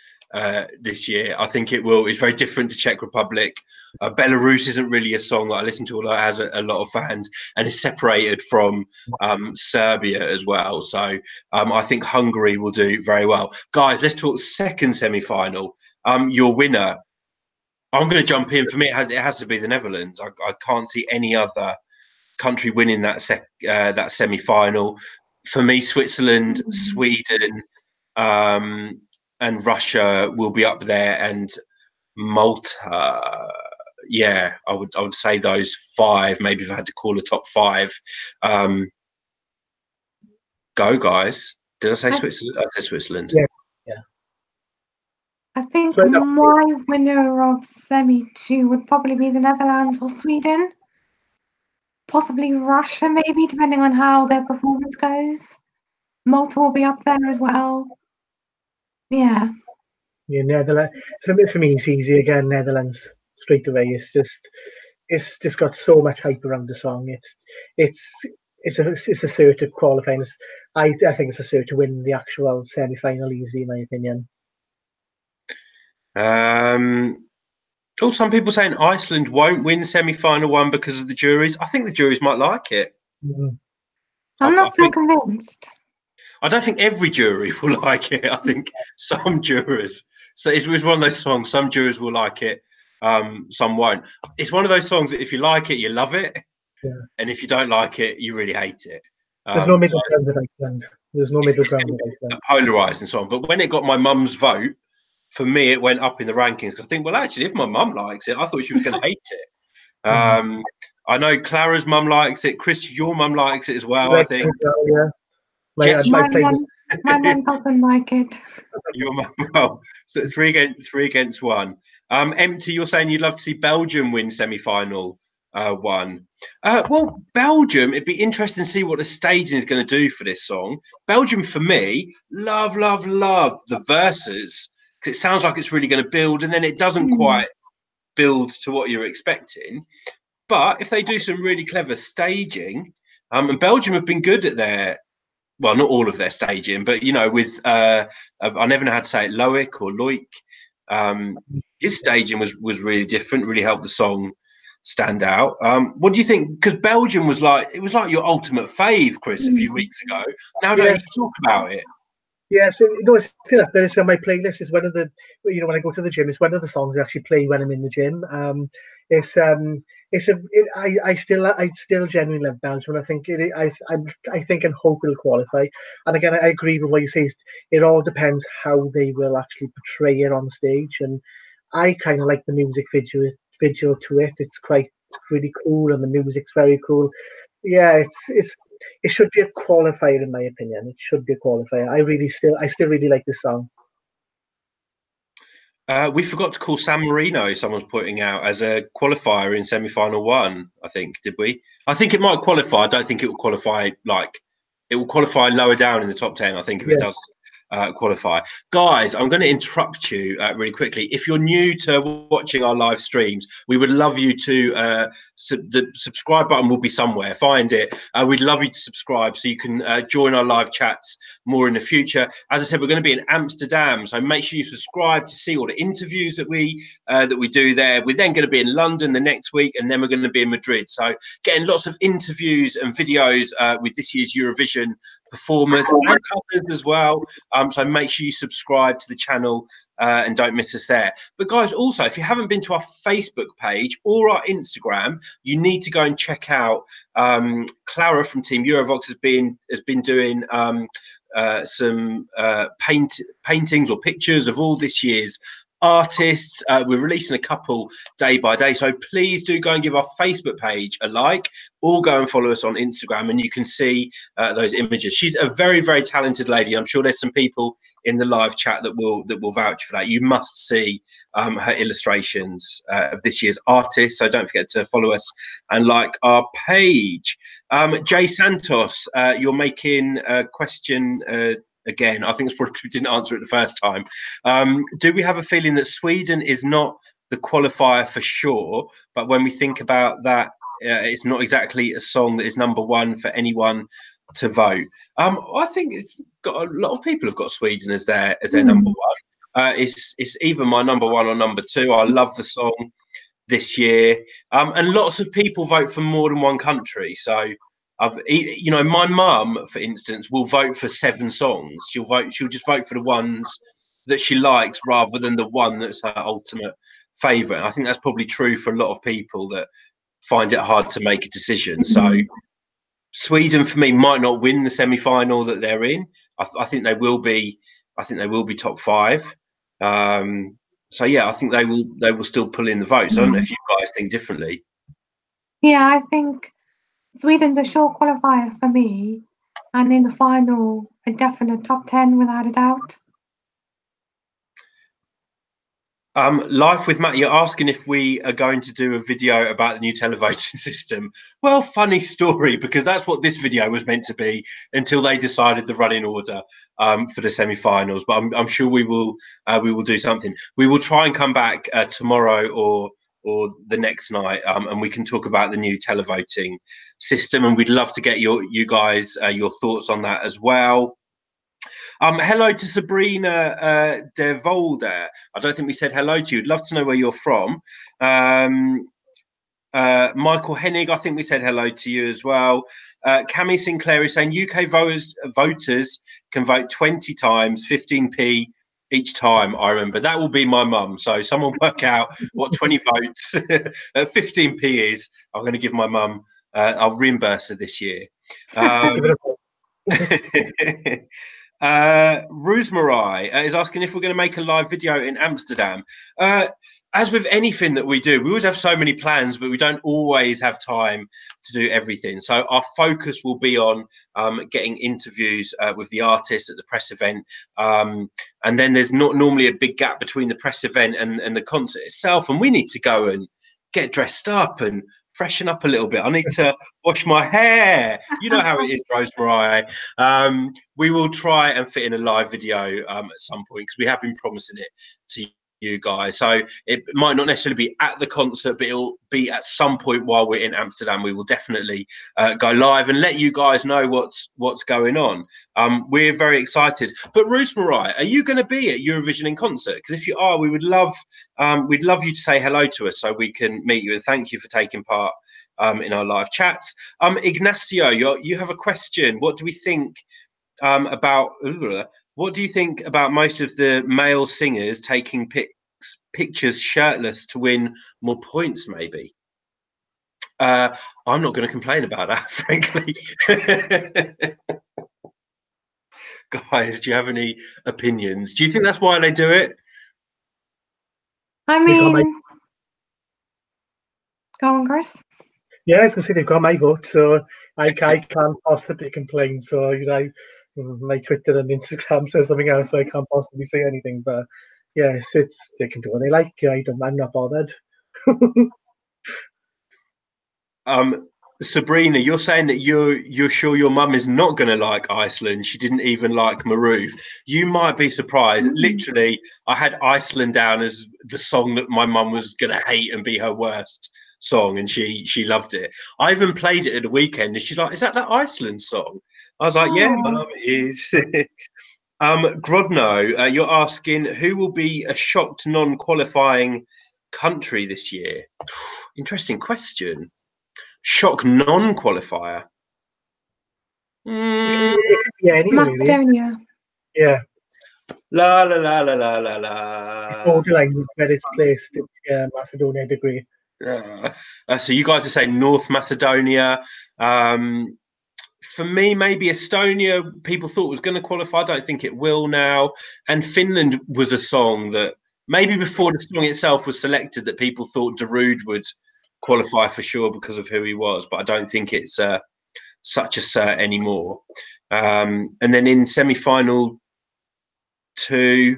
this year. I think it will. It's very different to Czech Republic. Belarus isn't really a song that I listen to, although it has a lot of fans, and is separated from Serbia as well. So I think Hungary will do very well. Guys, let's talk second semi-final. Your winner. I'm going to jump in. For me, it has to be the Netherlands. I can't see any other country winning that semi-final. For me, Switzerland, Sweden, and Russia will be up there, and Malta. Yeah, I would say those five. Maybe if I had to call a top five. Go, guys. Did I say Switzerland? I said Switzerland. Yeah. I think my winner of semi-2 would probably be the Netherlands or Sweden. Possibly Russia, maybe, depending on how their performance goes. Malta will be up there as well. Yeah. Yeah, Netherlands. For me, it's easy again. Netherlands straight away. It's just got so much hype around the song. It's a cert to qualify. I think it's a cert to win the actual semi-final easy, in my opinion. Some people saying Iceland won't win semi-final one because of the juries. I think the juries might like it. I'm not so convinced. I don't think every jury will like it. I think some jurors. So it's one of those songs. Some jurors will like it, some won't. It's one of those songs that if you like it, you love it, and if you don't like it, you really hate it. There's no middle ground with Iceland. There's no middle ground with Iceland. Polarised and so on. But when it got my mum's vote, for me, it went up in the rankings. I think, well, actually, if my mum likes it, I thought she was going to hate it. I know Clara's mum likes it. Chris, your mum likes it as well, I think. Yeah. My mum doesn't like it. Your mum, well, so three against one. Empty, you're saying you'd love to see Belgium win semi-final one. Well, Belgium, it'd be interesting to see what the staging is going to do for this song. Belgium, for me, love the verses, because it sounds like it's really going to build, and then it doesn't quite build to what you're expecting. But if they do some really clever staging, and Belgium have been good at their, well, not all of their staging, but, you know, with, I never know how to say it, Loic or Loic, his staging was really different, really helped the song stand out. What do you think? Because Belgium it was like your ultimate fave, Chris, a few weeks ago. Now don't you talk about it? Yeah, so it's still up there. It's on my playlist. It's one of the, when I go to the gym, it's one of the songs I actually play when I'm in the gym. I still genuinely love Belgium. I think I think and hope it'll qualify. And again, I agree with what you say. It all depends how they will actually portray it on stage. And I kind of like the music video to it. It's quite really cool, and the music's very cool. Yeah, it should be a qualifier in my opinion. It should be a qualifier. I still really like this song. We forgot to call San Marino, someone's putting out, as a qualifier in semi-final one, I think. Did we? I think it might qualify. I don't think it will qualify, it will qualify lower down in the top 10, I think, if it does qualify. Guys, I'm going to interrupt you really quickly. If you're new to watching our live streams, we would love you to the subscribe button will be somewhere, find it. We'd love you to subscribe so you can join our live chats more in the future. As I said, we're going to be in Amsterdam, so make sure you subscribe to see all the interviews that we do there. We're then going to be in London the next week, and then we're going to be in Madrid, so getting lots of interviews and videos with this year's Eurovision performers and others as well. So make sure you subscribe to the channel and don't miss us there. But guys, also, if you haven't been to our Facebook page or our Instagram, you need to go and check out Clara from Team Eurovoxx has been doing some paintings or pictures of all this year's artists. We're releasing a couple day by day, so please do go and give our Facebook page a like, or go and follow us on Instagram, and you can see those images. She's a very, very talented lady. I'm sure there's some people in the live chat that will vouch for that. You must see her illustrations of this year's artists, so don't forget to follow us and like our page. Jay Santos, you're making a question again. I think it's probably we didn't answer it the first time. Do we have a feeling that Sweden is not the qualifier for sure, but when we think about that, it's not exactly a song that is number one for anyone to vote? I think it's got a lot of people have got Sweden as their number one. It's either my number one or number two. I love the song this year, and lots of people vote for more than one country. So, you know, my mum, for instance, will vote for 7 songs. She'll just vote for the ones that she likes rather than the one that's her ultimate favorite. I think that's probably true for a lot of people that find it hard to make a decision. So Sweden, for me, might not win the semi-final that they're in. I think they will be. I think they will be top 5. So yeah, I think they will still pull in the votes. I don't know if you guys think differently. Yeah, I think Sweden's a sure qualifier for me, and in the final, a definite top 10 without a doubt. Life with Matt, you're asking if we are going to do a video about the new televoting system. Well, funny story, because that's what this video was meant to be until they decided the running order for the semi-finals. But I'm sure we will do something. We will try and come back tomorrow or the next night, and we can talk about the new televoting system. And we'd love to get you guys your thoughts on that as well. Hello to Sabrina De Volder. I don't think we said hello to you. I'd love to know where you're from. Michael Hennig, I think we said hello to you as well. Cami Sinclair is saying UK voters can vote 20 times, 15p each time. I remember that will be my mum. So someone work out what 20 votes at 15p is. I'm going to give my mum. I'll reimburse her this year. Rosemary is asking if we're going to make a live video in Amsterdam. As with anything that we do, we always have so many plans, but we don't always have time to do everything. So our focus will be on getting interviews with the artists at the press event. And then there's not normally a big gap between the press event and the concert itself. And we need to go and get dressed up and freshen up a little bit. I need to wash my hair. You know how it is, Rosemary. We will try and fit in a live video at some point, because we have been promising it to you guys. So it might not necessarily be at the concert, but it'll be at some point while we're in Amsterdam. We will definitely go live and let you guys know what's going on. We're very excited. But Rosemary, are you going to be at Eurovision in concert? Because if you are, we'd love you to say hello to us so we can meet you, and thank you for taking part in our live chats. Ignacio, you have a question. What do we think about most of the male singers taking pictures shirtless to win more points? Maybe. I'm not going to complain about that, frankly. Guys, do you have any opinions? Do you think that's why they do it? I mean, go on, Chris. Yeah, I was going to say they've got my vote, so I can't possibly complain. So, you know, my Twitter and Instagram says something else, so I can't possibly say anything. But yes, they can do what they like. I'm not bothered. Sabrina, you're saying that you're sure your mum is not going to like Iceland. She didn't even like Marouf. You might be surprised. Literally, I had Iceland down as the song that my mum was going to hate and be her worst song, and she loved it. I even played it at the weekend, and she's like, "Is that Iceland song?" I was like, "Yeah, mum, it is." Grodno, you're asking who will be a shocked non-qualifying country this year. Interesting question. Shock non-qualifier. Yeah, Macedonia. Really. Yeah. La la la la la la la. Borderline where it's placed. Macedonia degree. So you guys are saying North Macedonia. For me, maybe Estonia. People thought was going to qualify. I don't think it will now. And Finland was a song that maybe before the song itself was selected, that people thought Darude would qualify for sure because of who he was, but I don't think it's such a cert anymore. And then in semi-final 2,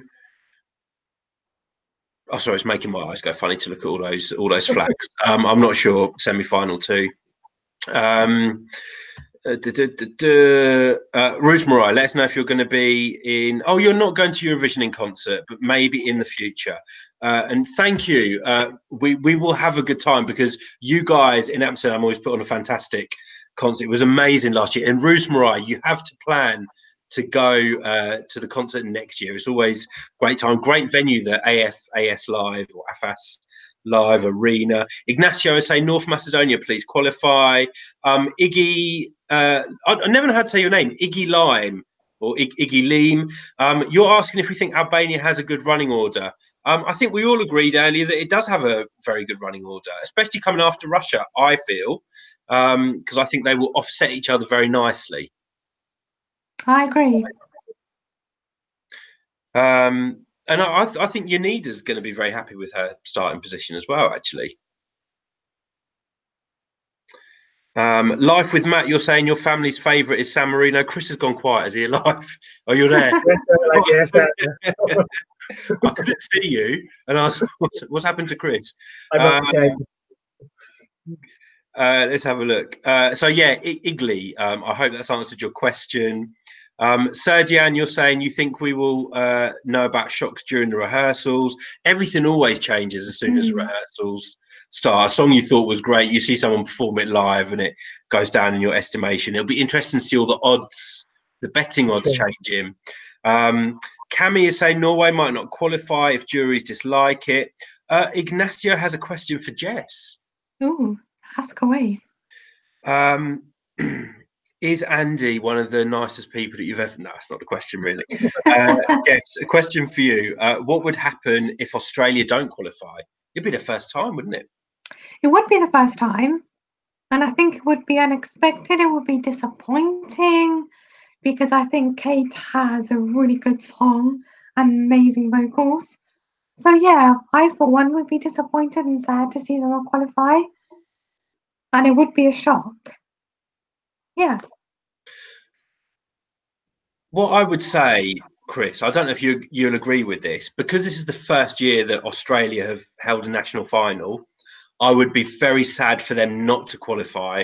oh sorry, it's making my eyes go funny to look at all those flags. I'm not sure. Semi-final 2. Rosemary, let us know if you're going to be in. Oh, you're not going to Eurovision in concert, but maybe in the future. And thank you. We will have a good time, because you guys in Amsterdam always put on a fantastic concert. It was amazing last year. And Rosemary, you have to plan to go to the concert next year. It's always a great time, great venue, the AS Live or AFAS Live Arena. Ignacio is saying North Macedonia, please qualify. Iggy, I never know how to say your name, Iggy Lime or Iggy Leem. You're asking if we think Albania has a good running order. I think we all agreed earlier that it does have a very good running order, especially coming after Russia, I feel, because I think they will offset each other very nicely. I agree. And I think Yanida's going to be very happy with her starting position as well, actually. Life with Matt, you're saying your family's favourite is San Marino. Chris has gone quiet. Is he alive? Oh, you're there? Yes, I couldn't see you, and I was, what's happened to Chris? okay. Let's have a look. So yeah, Igly. I hope that's answered your question. Sergian, you're saying you think we will know about shocks during the rehearsals. Everything always changes as soon as the rehearsals start. A song you thought was great, you see someone perform it live, and it goes down in your estimation. It'll be interesting to see all the odds, the betting odds changing. Cami is saying Norway might not qualify if juries dislike it. Ignacio has a question for Jess. Ooh, ask away. Is Andy one of the nicest people that you've ever... No, that's not the question, really. Yes, a question for you. What would happen if Australia don't qualify? It'd be the first time, wouldn't it? It would be the first time. And I think it would be unexpected. It would be disappointing because I think Kate has a really good song and amazing vocals. So yeah, I for one would be disappointed and sad to see them not qualify. And it would be a shock. Yeah. What I would say, Chris, I don't know if you'll agree with this, because this is the first year that Australia have held a national final, I would be very sad for them not to qualify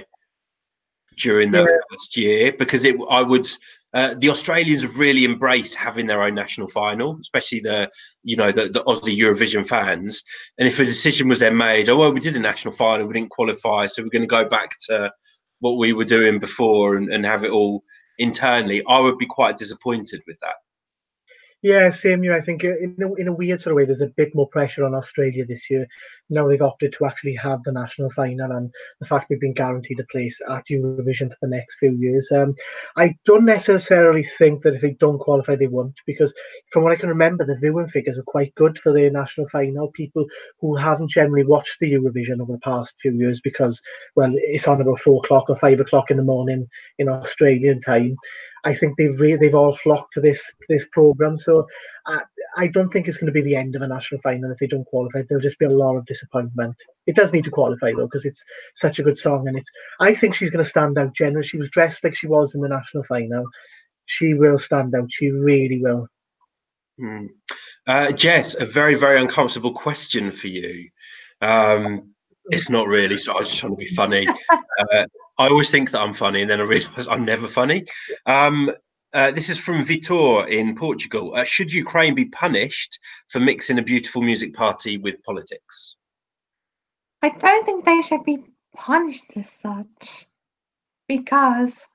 during that first year, because the Australians have really embraced having their own national final, especially the Aussie Eurovision fans. And if a decision was then made, oh, well, we did a national final, we didn't qualify, so we're going to go back to what we were doing before and have it all internally, I would be quite disappointed with that. Yeah, same here. I think in a weird sort of way, there's a bit more pressure on Australia this year. Now they've opted to actually have the national final, and the fact they've been guaranteed a place at Eurovision for the next few years. I don't necessarily think that if they don't qualify, they won't, because from what I can remember, the viewing figures are quite good for their national final. People who haven't generally watched the Eurovision over the past few years because, well, it's on about 4 o'clock or 5 o'clock in the morning in Australian time. I think they've all flocked to this program. So I don't think it's going to be the end of a national final if they don't qualify. There'll just be a lot of disappointment. It does need to qualify though, because it's such a good song, and I think she's going to stand out. Generally, she was dressed like she was in the national final. She will stand out. She really will. Jess, a very, very uncomfortable question for you. It's not really, so I was just trying to be funny. I always think that I'm funny, and then I realise I'm never funny. This is from Vitor in Portugal. Should Ukraine be punished for mixing a beautiful music party with politics? I don't think they should be punished as such, because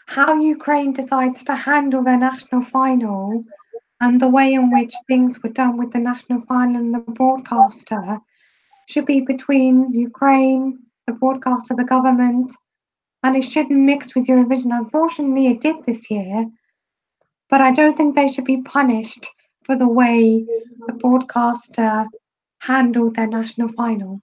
how Ukraine decides to handle their national final and the way in which things were done with the national final and the broadcaster should be between Ukraine, the broadcaster, the government, and it shouldn't mix with Eurovision. Unfortunately, it did this year, but I don't think they should be punished for the way the broadcaster handled their national final.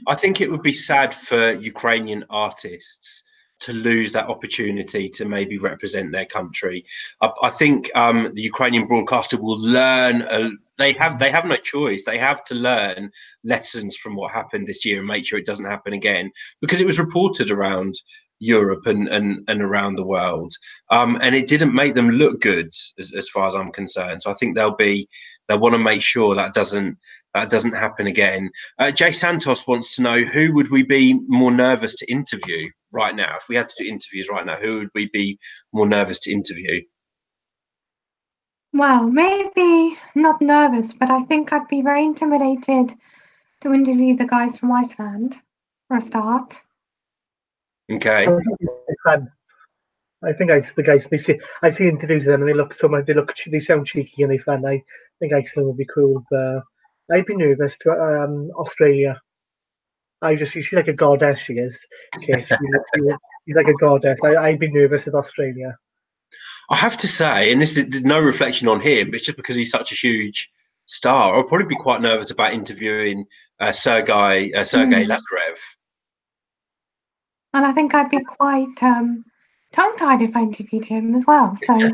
I think it would be sad for Ukrainian artists to lose that opportunity to maybe represent their country. I think the Ukrainian broadcaster will learn. They have no choice. They have to learn lessons from what happened this year and make sure it doesn't happen again, because it was reported around Europe and around the world, and it didn't make them look good as far as I'm concerned. So I think they'll want to make sure that doesn't happen again. Jay Santos wants to know, who would we be more nervous to interview right now? If we had to do interviews right now, who would we be more nervous to interview? Well, maybe not nervous, but I think I'd be very intimidated to interview the guys from Iceland for a start. Okay. I think it's fun. I think the guys I see interviews with them and they sound cheeky and they fun. I think Iceland would be cool, but I'd be nervous to Australia. She's like a goddess. She is. Okay, she's like a goddess. I'd be nervous with Australia. I have to say, and this is no reflection on him, but it's just because he's such a huge star. I'll probably be quite nervous about interviewing Sergei Lazarev. And I think I'd be quite tongue-tied if I interviewed him as well. So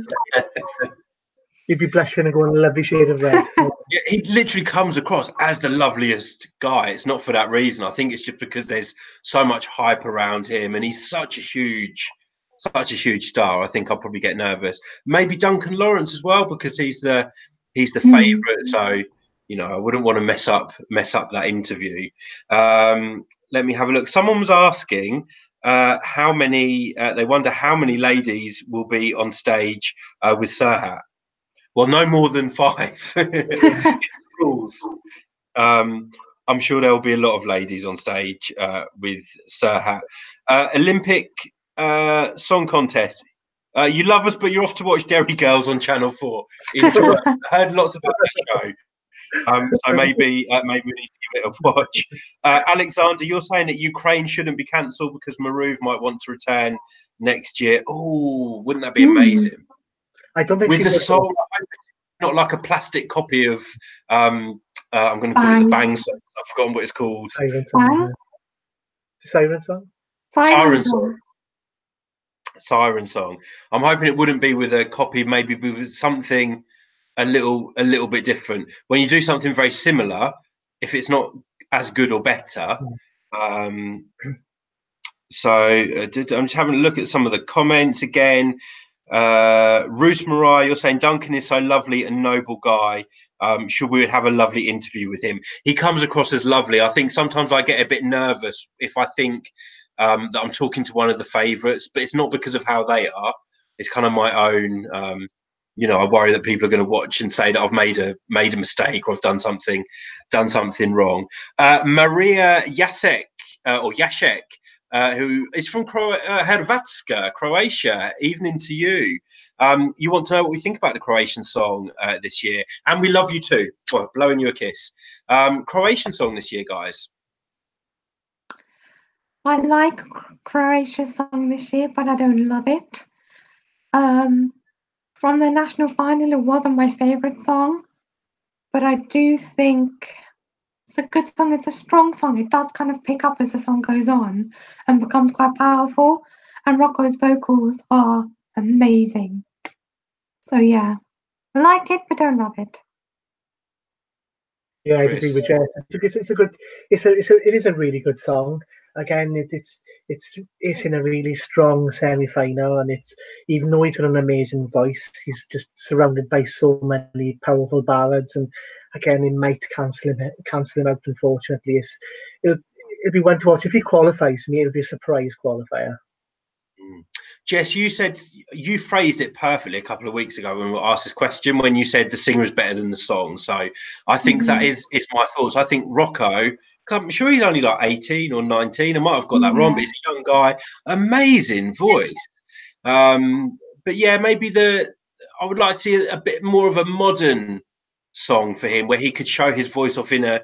You'd be blushing and going a lovely shade of red. Yeah, he literally comes across as the loveliest guy. It's not for that reason. I think it's just because there's so much hype around him, and he's such a huge star. I think I'll probably get nervous. Maybe Duncan Lawrence as well, because he's the favourite. So I wouldn't want to mess up that interview. Let me have a look. Someone was asking how many. They wonder how many ladies will be on stage with Serhat. Well, no more than 5. Rules. I'm sure there will be a lot of ladies on stage with Serhat. Olympic song contest. You love us, but you're off to watch Derry Girls on Channel 4. Enjoy. Heard lots about that show. So maybe we need to give it a watch. Alexander, you're saying that Ukraine shouldn't be cancelled because Maruv might want to return next year. Oh, wouldn't that be amazing? I don't think with the song, not like a plastic copy of I'm going to call it the Bang song. I've forgotten what it's called. Siren song. Siren song. I'm hoping it wouldn't be with a copy, maybe with something a little bit different. When you do something very similar, if it's not as good or better. So I'm just having a look at some of the comments again. Roos Mariah, you're saying Duncan is so lovely and noble guy. Should we have a lovely interview with him? He comes across as lovely. I think sometimes I get a bit nervous if I think that I'm talking to one of the favourites, but it's not because of how they are. It's kind of my own. I worry that people are going to watch and say that I've made a mistake or I've done something wrong. Maria Jacek or Jacek. Who is from Hrvatska, Croatia. Evening to you. You want to know what we think about the Croatian song this year, and we love you too. Well, blowing you a kiss. Croatian song this year, guys. I like Croatia's song this year, but I don't love it. From the national final, it wasn't my favourite song, but I do think it's a good song. It's a strong song. It does kind of pick up as the song goes on and becomes quite powerful. And Rocco's vocals are amazing. So yeah, I like it, but don't love it. Yeah, I'd agree with Jess. It is a really good song. Again, it's in a really strong semi-final, and it's, even though he's got an amazing voice, he's just surrounded by so many powerful ballads, and again, it might cancel him out. Unfortunately, it'll be one to watch. If he qualifies, to me, it'll be a surprise qualifier. Jess, you phrased it perfectly a couple of weeks ago when we were asked this question, when you said the singer is better than the song. So I think that is my thoughts. I think Rocco, I'm sure he's only like 18 or 19. I might have got that wrong, but he's a young guy, amazing voice. But yeah, maybe I would like to see a bit more of a modern song for him where he could show his voice off in a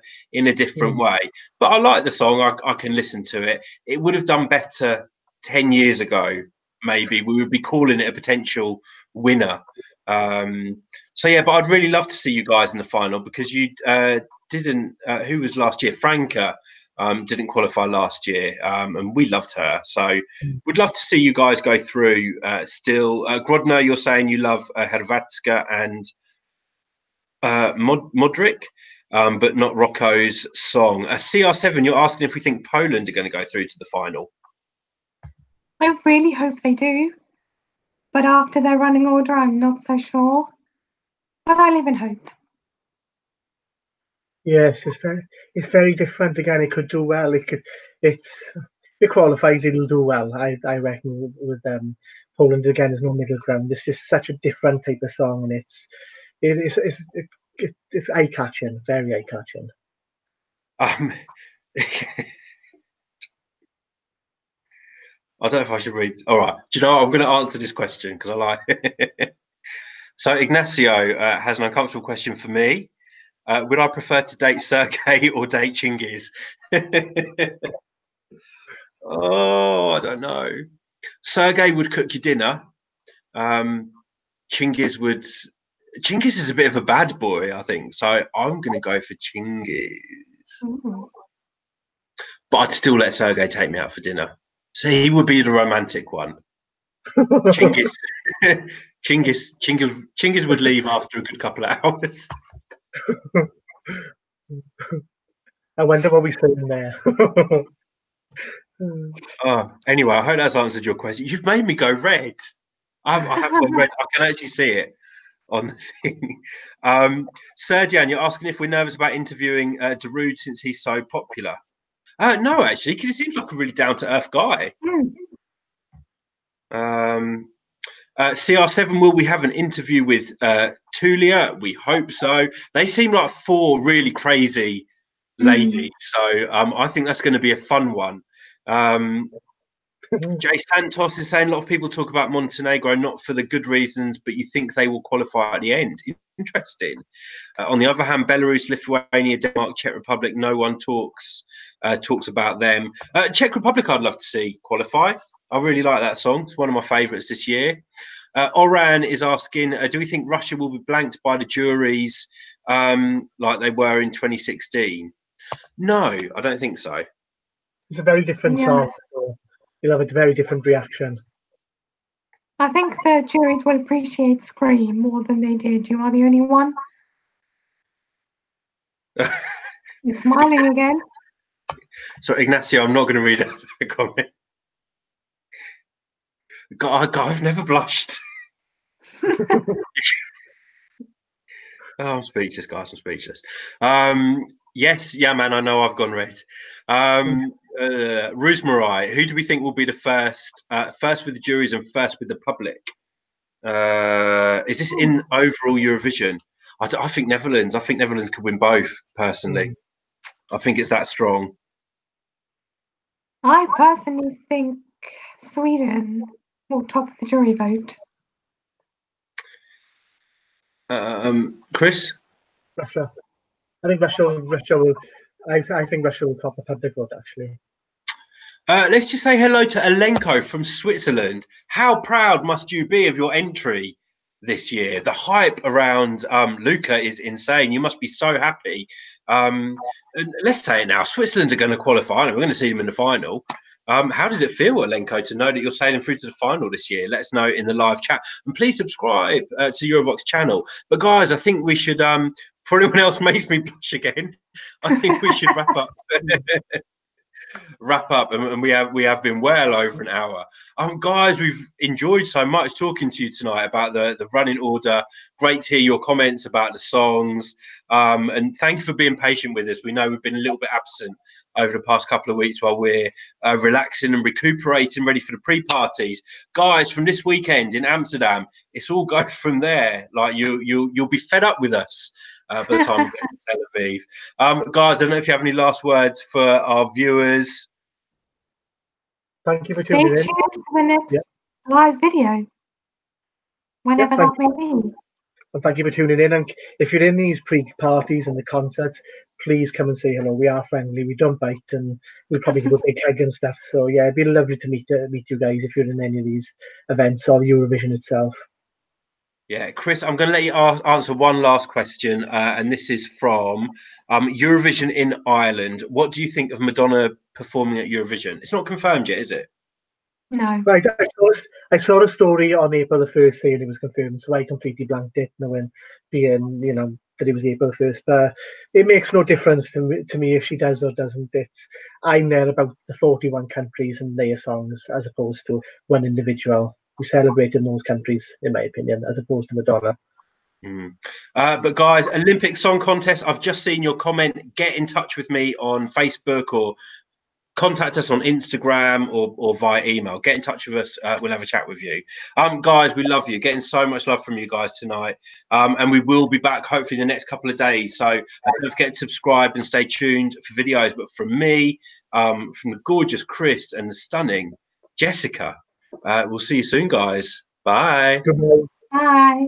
different way. But I like the song. I can listen to it. It would have done better 10 years ago. Maybe we would be calling it a potential winner. So yeah, but I'd really love to see you guys in the final, because you didn't. Who was last year? Franca didn't qualify last year, and we loved her. So we'd love to see you guys go through. Still, Grodno, you're saying you love Hrvatska and Modric, but not Rocco's song. CR7, you're asking if we think Poland are going to go through to the final. I really hope they do, but after their running order, I'm not so sure. But I live in hope. Yes, it's very different. Again, it could do well. If it qualifies, it'll do well. I reckon with Poland again, there's no middle ground. It's just such a different type of song, and it's eye catching, very eye catching. I don't know if I should read. All right. Do you know what? I'm going to answer this question because I like it. So Ignacio has an uncomfortable question for me. Would I prefer to date Sergey or date Chingiz? Oh, I don't know. Sergey would cook you dinner. Chingiz would. Chingiz is a bit of a bad boy, I think. So I'm going to go for Chingiz. Mm. But I'd still let Sergey take me out for dinner. So he would be the romantic one. Chingiz, Chingiz would leave after a good couple of hours. I wonder what we're saying there. Anyway, I hope that's answered your question. You've made me go red. I have gone red. I can actually see it on the thing. Sergian, you're asking if we're nervous about interviewing Darude since he's so popular. No, actually, because he seems like a really down-to-earth guy. CR7, will we have an interview with Tulia? We hope so. They seem like four really crazy ladies. So I think that's going to be a fun one. Jay Santos is saying a lot of people talk about Montenegro not for the good reasons, but you think they will qualify at the end. Interesting. On the other hand, Belarus, Lithuania, Denmark, Czech Republic, no one talks about them. Czech Republic, I'd love to see qualify. I really like that song. It's one of my favourites this year. Oran is asking, do we think Russia will be blanked by the juries like they were in 2016? No, I don't think so. It's a very different song. So you'll have a very different reaction. I think the juries will appreciate Scream more than they did. You are the only one. You're smiling again. So, Ignacio, I'm not going to read out the comment. God, I've never blushed. I'm speechless, guys. I'm speechless. Yes, yeah, man. I know I've gone red. Rosemary, who do we think will be the first with the juries and first with the public? Is this in overall Eurovision? I think Netherlands. I think Netherlands could win both. Personally, I think it's that strong. I personally think Sweden will top the jury vote. Chris? Russia. I think Russia will. I think Russia will top the public vote, actually. Let's just say hello to Alenko from Switzerland. How proud must you be of your entry this year? The hype around Luca is insane. You must be so happy. And let's say it now. Switzerland are going to qualify, and we're going to see them in the final. How does it feel, Alenko, to know that you're sailing through to the final this year? Let us know in the live chat. And please subscribe to Eurovoxx channel. But, guys, I think we should, for anyone else makes me blush again, I think we should wrap up. And we have been well over an hour. Guys, we've enjoyed so much talking to you tonight about the running order. Great to hear your comments about the songs, and thank you for being patient with us. We know we've been a little bit absent over the past couple of weeks while we're relaxing and recuperating, ready for the pre-parties. Guys, from this weekend in Amsterdam, it's all go from there. Like you'll be fed up with us by the time we get to Tel Aviv. Guys, I don't know if you have any last words for our viewers. Thank you for tuning in. Stay tuned for the next live video, whenever that may be. And thank you for tuning in. And if you're in these pre-parties and the concerts, please come and say hello. We are friendly. We don't bite, and we'll probably give a big hug and stuff. So yeah, it'd be lovely to meet you guys if you're in any of these events or the Eurovision itself. Yeah, Chris, I'm going to let you answer one last question, and this is from Eurovision in Ireland. What do you think of Madonna performing at Eurovision? It's not confirmed yet, is it? No. Right, I saw a story on April the 1st saying it was confirmed, so I completely blanked it, knowing that it was April the 1st. But it makes no difference to me if she does or doesn't. I'm there about the 41 countries and their songs as opposed to one individual who celebrated in those countries, in my opinion, as opposed to Madonna. But guys, Olympic Song Contest, I've just seen your comment. Get in touch with me on Facebook or contact us on Instagram or via email. Get in touch with us. We'll have a chat with you. Guys, we love you. Getting so much love from you guys tonight. And we will be back hopefully in the next couple of days. So don't forget to subscribe and stay tuned for videos. But from me, from the gorgeous Chris and the stunning Jessica. We'll see you soon, guys. Bye. Goodbye. Bye.